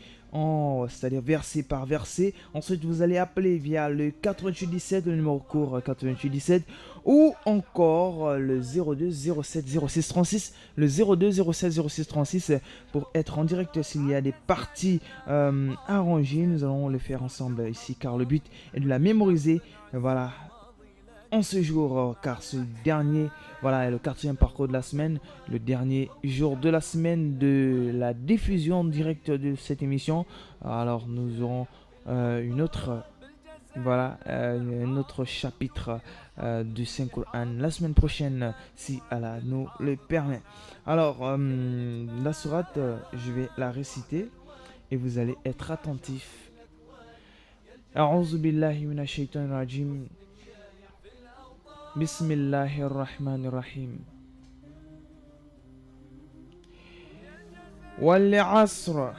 c'est-à-dire verset par verset. Ensuite, vous allez appeler via le 8817, le numéro court 8817, ou encore le 02 07 06 36, le 02 07 06 36 pour être en direct. S'il y a des parties arrangées, nous allons le faire ensemble ici, car le but est de la mémoriser. Voilà, en ce jour, car ce dernier, voilà, est le 4e parcours de la semaine, le dernier jour de la semaine de la diffusion en direct de cette émission. Alors nous aurons un autre chapitre du Saint-Coran la semaine prochaine, si Allah nous le permet. Alors la sourate, je vais la réciter et vous allez être attentifs. A'udhu billahi minash shaitanir rajim. Bismillahir Rahmanir Rahim. والعصر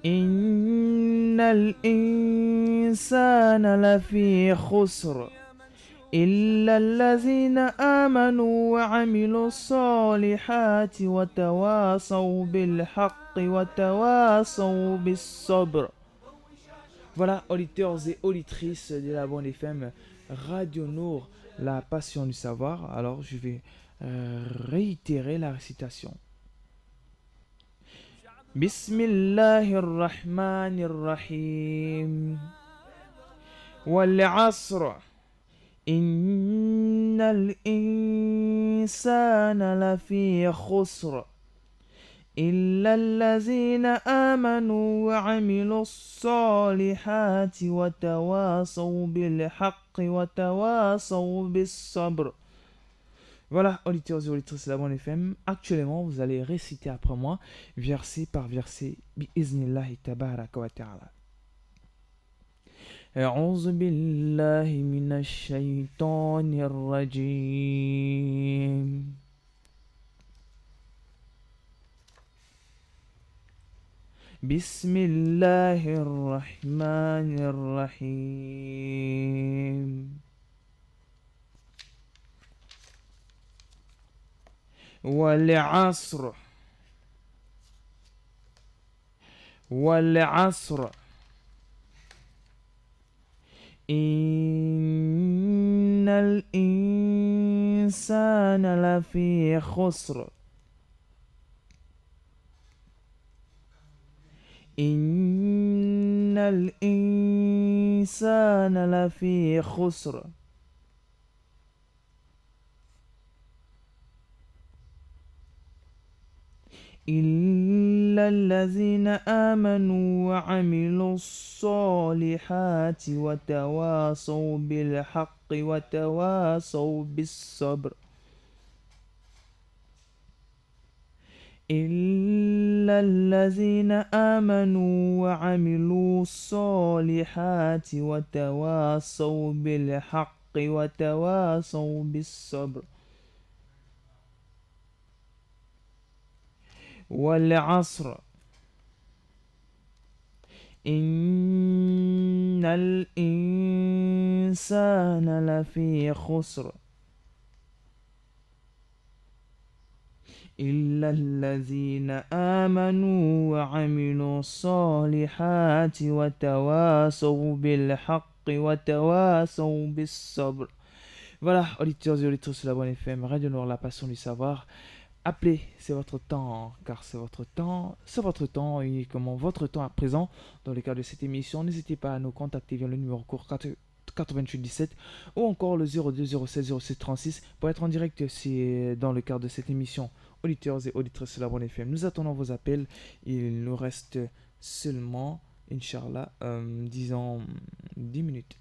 إن الإنسان لفي خسر إلا الذين آمنوا وعملوا الصالحات وتواصوا بالحق وتواصوا بالصبر. Voilà, auditeurs et auditrices de la Bonne FM, Radio Nour, la passion du savoir. Alors, je vais réitérer la récitation. Bismillahirrahmanirrahim. Wal asr. إن الإنسان لفي خسر إلا الذين آمنوا وعملوا الصالحات وتواصوا بالحق وتواصوا بالصبر. Voilà, auditeurs et auditrices de la Bonne FM, actuellement vous allez réciter après moi, verset par verset, bi'iznillahi tabaraka wa ta'ala. أعوذ بالله من الشيطان الرجيم. بسم الله الرحمن الرحيم. والعصر والعصر إن الإنسان لفي خسر إن الإنسان لفي خسر إلا الذين آمنوا وعملوا الصالحات وتواصوا بالحق وتواصوا بالصبر إلا الذين آمنوا وعملوا الصالحات وتواصوا بالحق وتواصوا بالصبر والعصر إن الإنسان لفي خسر إلا الذين آمنوا وعملوا الصالحات وتواصوا بالحق وتواصوا بالصبر. Voilà, auditeurs et auditrices de la Bonne FM, Radio Nour, la passion du savoir. Appelez, c'est votre temps, car c'est votre temps, et comment votre temps à présent. Dans le cadre de cette émission, n'hésitez pas à nous contacter via le numéro court 88 17 ou encore le 02 07 07 36 pour être en direct. C'est dans le cadre de cette émission, auditeurs et auditrices de la Bonne FM. Nous attendons vos appels. Il nous reste seulement, Inch'Allah, disons 10 minutes.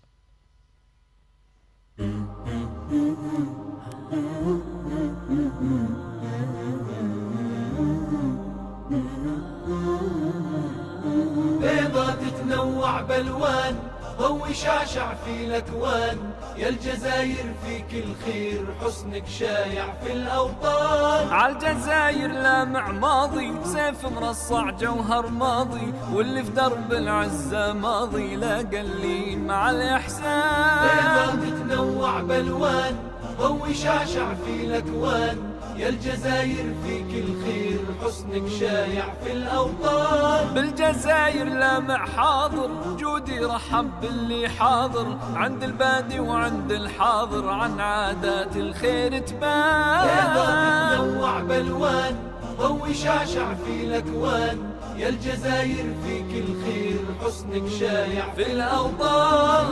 بيضة تتنوع بالوان ضوي شعشع في الاكوان يا الجزاير فيك الخير حسنك شايع في الاوطان عالجزاير لامع ماضي سيف مرصع جوهر ماضي واللي في درب العزة ماضي لا قلين مع الاحسان بيضة تتنوع بالوان ضوي شعشع في الاكوان يا الجزاير فيك الخير حسنك شايع في الأوطان بالجزاير لامع حاضر جودي رحب باللي حاضر عند البادي وعند الحاضر عن عادات الخير تبان بيضة تتنوع بالوان ضوي شعشع في الأكوان يا الجزاير فيك الخير حسنك شايع في الأوطان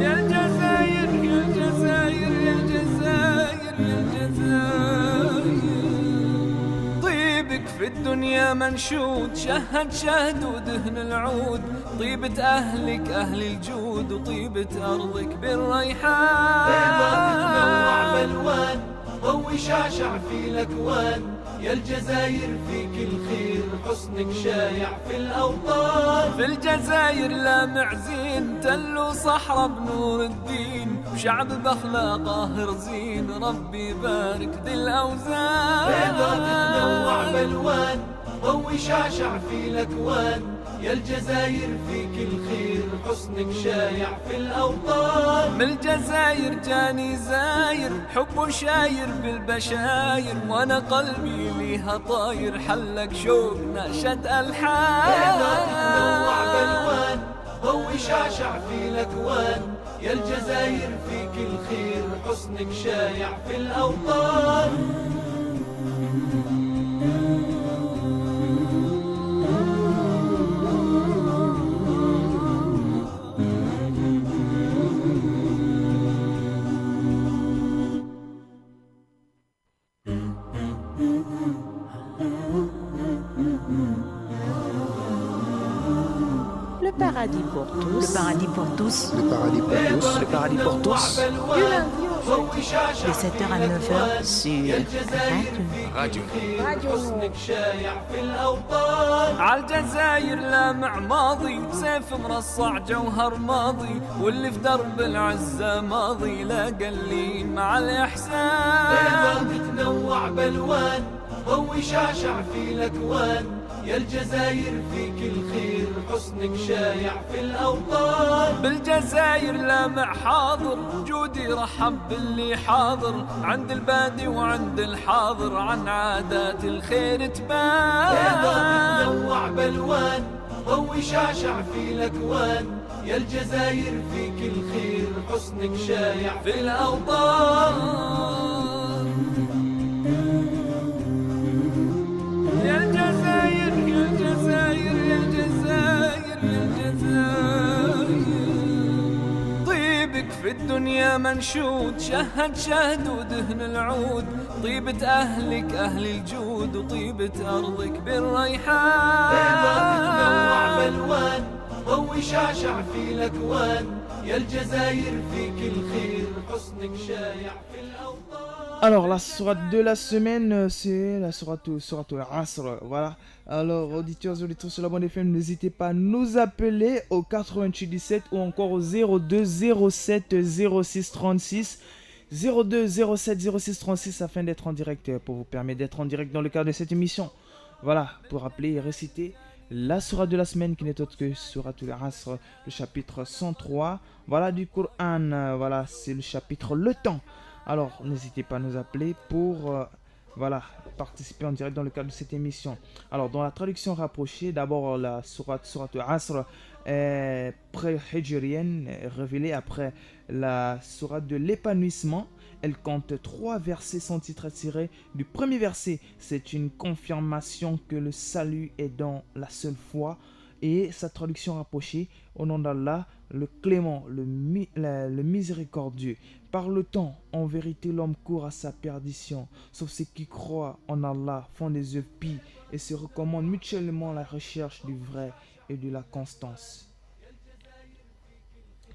يا الجزاير يا الجزاير يا الجزاير يا الجزاير طيبك في الدنيا منشود شهد شهد ودهن العود طيبة أهلك أهل الجود وطيبة أرضك بالريحان بيضة تتنوع بالوان ضوي شعشع في الأكوان يا الجزاير فيك الخير حسنك شايع في الأوطان. في الجزاير لامع زين تل وصحراء بنور الدين وشعب بأخلاقه رزين ربي يبارك ذي الأوزان. بيضاك تنوع بالوان ضوي شعشع في الأكوان. يا الجزاير فيك الخير حسنك شايع في الأوطان. من الجزاير جاني زاير حب شاير بالبشاير وانا قلبي ليها طاير حلق شوق نشد الحان. بيضاك تنوع بالوان ضوي شعشع في الأكوان. يا الجزاير فيك الخير حسنك شايع في الأوطان. Le paradis pour tous. Le paradis pour tous. Le paradis pour tous. Le paradis pour tous. Du lundi au jeudi. De 7h à 9h sur Radio. حسنك شايع في الأوطان. عالجزاير لامع ماضي سيف مرصع جوهر ماضي واللي في درب العزة ماضي لا قلين مع الإحسان. بيضاك تنوع بالوان ضوي شعشع في الأكوان. يا الجزاير فيك الخير حسنك شايع في الأوطان. بالجزاير لامع حاضر جودي رحب باللي حاضر عند البادي وعند الحاضر عن عادات الخير تبان. بيضاك تنوع بالوان ضوي شعشع في الأكوان. يا الجزاير فيك الخير حسنك شايع في الأوطان. يا الجزاير يا الجزاير يا الجزاير يا الجزاير. طيبك في الدنيا منشود شهد شهد ودهن العود. طيبة أهلك أهل الجود وطيبة أرضك بالريحان. بيضاك تنوع بالوان ضوي شعشع في الأكوان. يا الجزاير فيك الخير حسنك شايع في الأوطان. Alors la sourate de la semaine, c'est la sourate Asr, voilà. Alors auditeurs et auditrices sur la bande FM, n'hésitez pas à nous appeler au 88 17 ou encore au 02 07 06 36 02 07 06 36 afin d'être en direct, pour vous permettre d'être en direct dans le cadre de cette émission. Voilà, pour appeler et réciter la sourate de la semaine qui n'est autre que sourate Asr, le chapitre 103, voilà, du Coran, voilà, c'est le chapitre Le Temps. Alors, n'hésitez pas à nous appeler pour voilà, participer en direct dans le cadre de cette émission. Alors, dans la traduction rapprochée, d'abord la sourate Asr pré-hijrienne, révélée après la sourate de l'épanouissement. Elle compte 3 versets, son titre est tiré du premier verset. C'est une confirmation que le salut est dans la seule foi. Et sa traduction rapprochée, au nom d'Allah, le clément, le miséricordieux. Par le temps, en vérité, l'homme court à sa perdition, sauf ceux qui croient en Allah, font des œuvres pies et se recommandent mutuellement la recherche du vrai et de la constance.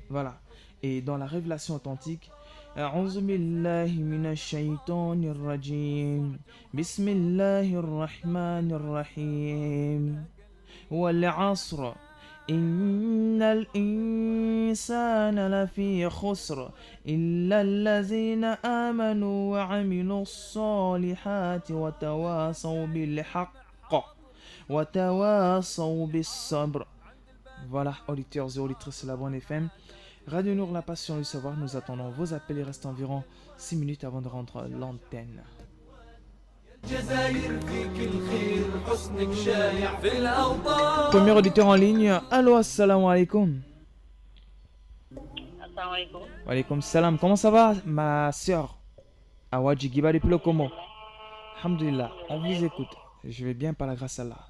Voilà. Et dans la révélation authentique, أعوذ بالله من الشيطان الرجيم بسم الله الرحمن الرحيم والعصر إن الإنسان لفي خسر إلا الذين آمنوا وعملوا الصالحات وتواصوا بالحق وتواصوا بالصبر. Voilà, auditeurs et auditrices de la Bonne FM, Radio Nour, la passion du savoir, nous attendons vos appels. Il reste environ 6 minutes avant de rentrer à l'antenne. Premier auditeur en ligne, allô, assalamu alaikum. Assalamu alaikum. Wa alaikum salam, comment ça va ma soeur Awadji Gibari Plokomo? Alhamdulillah, on vous écoute. Je vais bien par la grâce à Allah.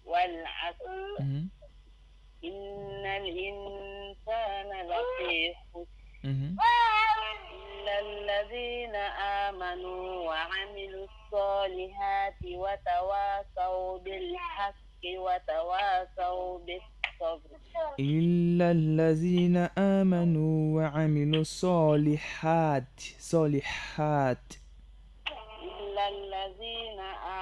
والعصر إن الإنسان لفي خسر إلا الذين آمنوا وعملوا الصالحات وتواصوا بالحق وتواصوا بالصبر. بالصبر إلا الذين آمنوا وعملوا الصالحات صالحات. إلا الذين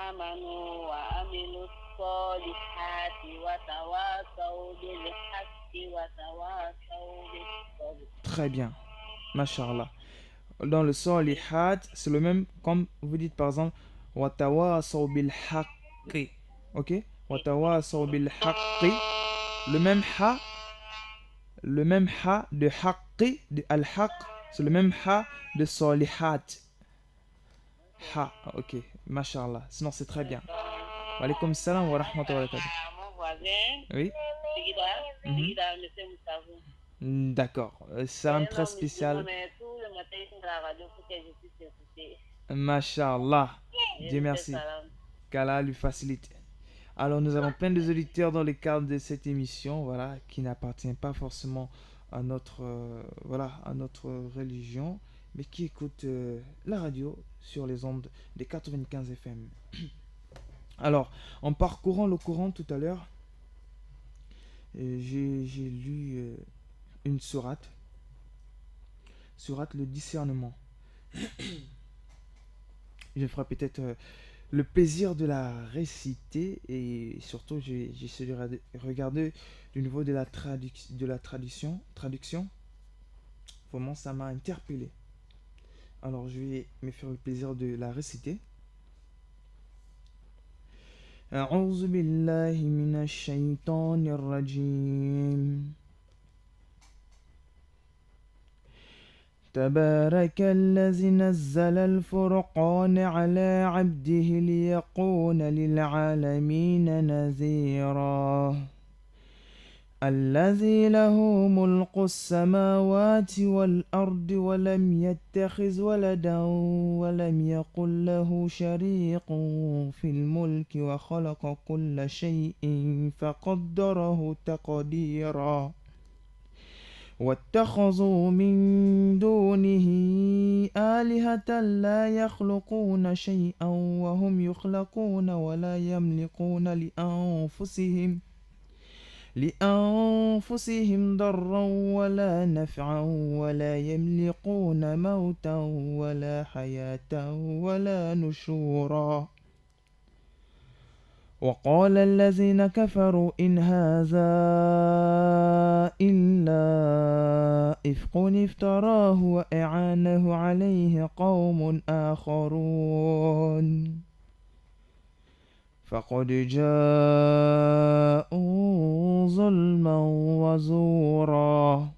آمنوا وعملوا الصالحات وتواصوا بالحق وتواصوا بالصبر. Très bien, Masha'Allah. Dans le Salihat, c'est le même comme vous dites par exemple Watawasaw bil haqqi. Ok? Watawasaw bil haqqi. Le même ha de haqqi, de al-haq, c'est le même ha de Salihat. Ha, ok, Masha'Allah. Sinon, c'est très bien. Wa alaykoum salam wa rahmatullahi wa barakatuh. Mon voisin, Oui? Mhm. monsieur Moustapha. D'accord. Salam très spécial. Tout le matin, sur la radio pour que je puisse écouter. Masha'Allah. Et Dieu je merci. fais salam. Qu'Allah lui facilite. Alors, nous avons plein d'auditeurs dans le cadre de cette émission, voilà, qui n'appartient pas forcément à notre, à notre religion, mais qui écoutent la radio sur les ondes des 95 FM. Alors, en parcourant le Coran tout à l'heure, j'ai lu une sourate le discernement. Je ferai peut-être le plaisir de la réciter et surtout j'essaie de regarder du niveau de la traduction. Vraiment, ça m'a interpellé. Alors, je vais me faire le plaisir de la réciter. أعوذ بالله من الشيطان الرجيم تبارك الذي نزل الفرقان على عبده ليكون للعالمين نذيرا الذي له ملك السماوات والأرض ولم يتخذ ولدا ولم يكن له شريك في الملك وخلق كل شيء فقدره تقديرا واتخذوا من دونه آلهة لا يخلقون شيئا وهم يخلقون ولا يملكون لأنفسهم ضرا ولا نفعا ولا يملكون موتا ولا حياة ولا نشورا وقال الذين كفروا إن هذا إلا إفك افتراه وأعانه عليه قوم آخرون فقد جاءوا ظلما وزورا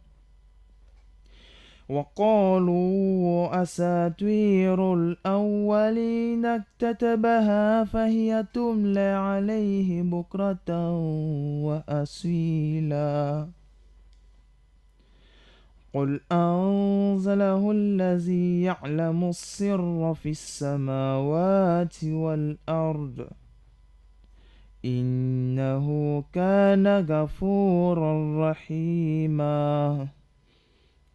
وقالوا أساطير الأولين اكتتبها فهي تملى عليه بكرة وأصيلا قل أنزله الذي يعلم السر في السماوات والأرض إنه كان غفورا رحيما.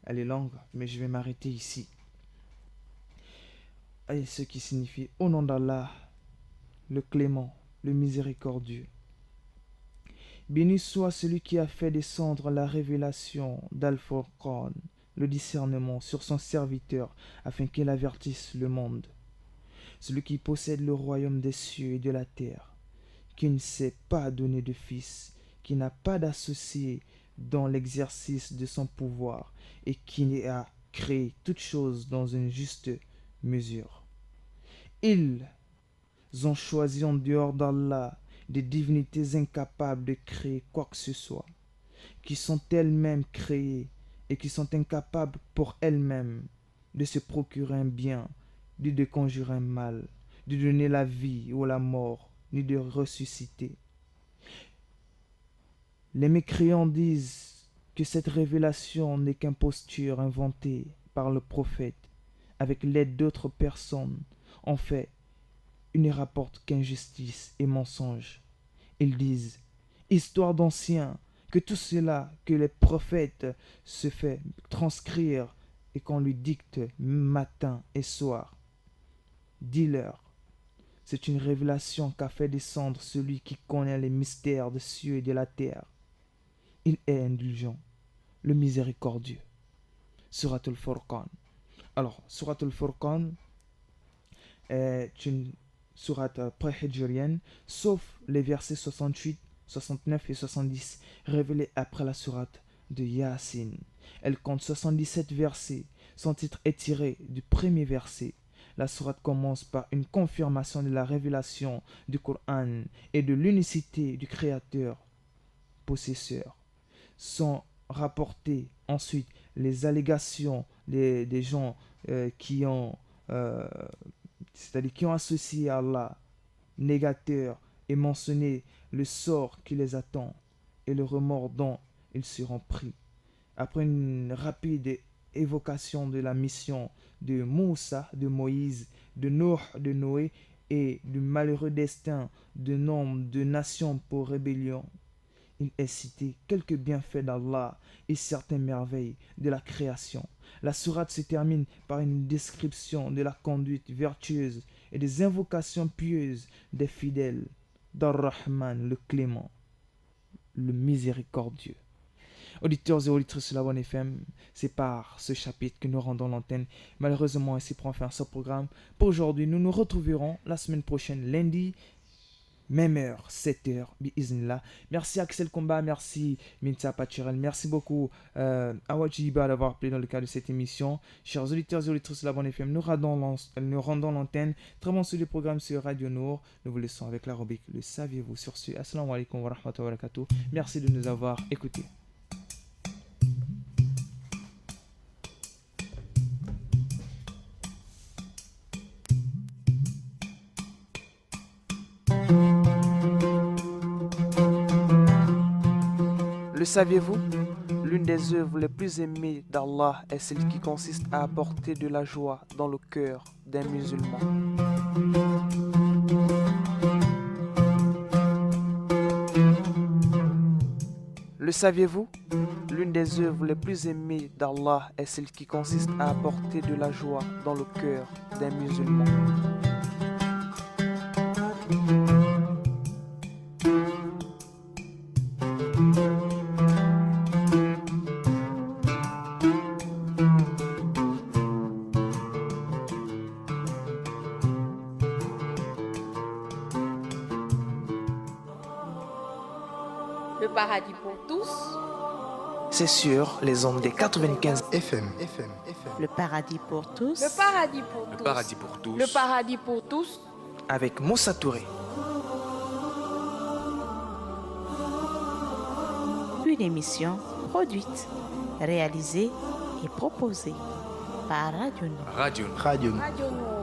Elle est longue, mais je vais m'arrêter ici. Et ce qui signifie au nom d'Allah, le clément, le miséricordieux. Béni soit celui qui a fait descendre la révélation d'Al-Furqan, le discernement, sur son serviteur, afin qu'il avertisse le monde. Celui qui possède le royaume des cieux et de la terre, qui ne s'est pas donné de fils, qui n'a pas d'associé dans l'exercice de son pouvoir, et qui a créé toutes choses dans une juste mesure. Ils ont choisi en dehors d'Allah des divinités incapables de créer quoi que ce soit, qui sont elles-mêmes créées et qui sont incapables pour elles-mêmes de se procurer un bien, ni de conjurer un mal, de donner la vie ou la mort, ni de ressusciter. Les mécréants disent que cette révélation n'est qu'imposture inventée par le prophète avec l'aide d'autres personnes. En fait, ils ne rapportent qu'injustice et mensonge. Ils disent, histoire d'anciens, que tout cela que les prophètes se fait transcrire et qu'on lui dicte matin et soir. Dis-leur, c'est une révélation qu'a fait descendre celui qui connaît les mystères des cieux et de la terre. Il est indulgent, le miséricordieux. Surat al-Furqan. Alors, Surat al-Furqan est une sourate pré-hijrienne, sauf les versets 68, 69 et 70, révélés après la sourate de Yasin. Elle compte 77 versets. Son titre est tiré du premier verset. La sourate commence par une confirmation de la révélation du Coran et de l'unicité du Créateur possesseur. Sont rapportées ensuite les allégations des gens qui ont associé à Allah, négateurs, et mentionné le sort qui les attend et le remords dont ils seront pris. Après une rapide évocation de la mission de Moussa, de Moïse, de Nuh, de Noé et du malheureux destin de nombre de nations pour rébellion, il est cité quelques bienfaits d'Allah et certaines merveilles de la création. La sourate se termine par une description de la conduite vertueuse et des invocations pieuses des fidèles d'Ar-Rahman, le clément, le miséricordieux. Auditeurs et auditrices de la Bonne FM, c'est par ce chapitre que nous rendons l'antenne. Malheureusement, ainsi prend fin ce programme. Pour aujourd'hui, nous nous retrouverons la semaine prochaine, lundi, même heure, 7h, bi'iznillah. Merci Axel Combat, merci Minta Pachirel, merci beaucoup Awajiba d'avoir appelé dans le cadre de cette émission. Chers auditeurs et auditrices de la Bonne FM, nous rendons l'antenne. Très bon sur le programme sur Radio Nour. Nous vous laissons avec la rubrique Le Saviez-vous. Sur ce, assalamu alaikum wa rahmatullahi wa barakatuh. Merci de nous avoir écoutés. Le saviez-vous? L'une des œuvres les plus aimées d'Allah est celle qui consiste à apporter de la joie dans le cœur d'un musulman. Le saviez-vous? L'une des œuvres les plus aimées d'Allah est celle qui consiste à apporter de la joie dans le cœur d'un musulman. Le paradis pour tous. C'est sur les ondes des 95 FM. Le paradis pour tous. Le paradis pour tous. Le paradis pour tous. Le paradis pour tous. Avec Moussa Touré. Une émission produite, réalisée et proposée par Radio Nour. Radio Nour. Radio Nour. Radio Nour.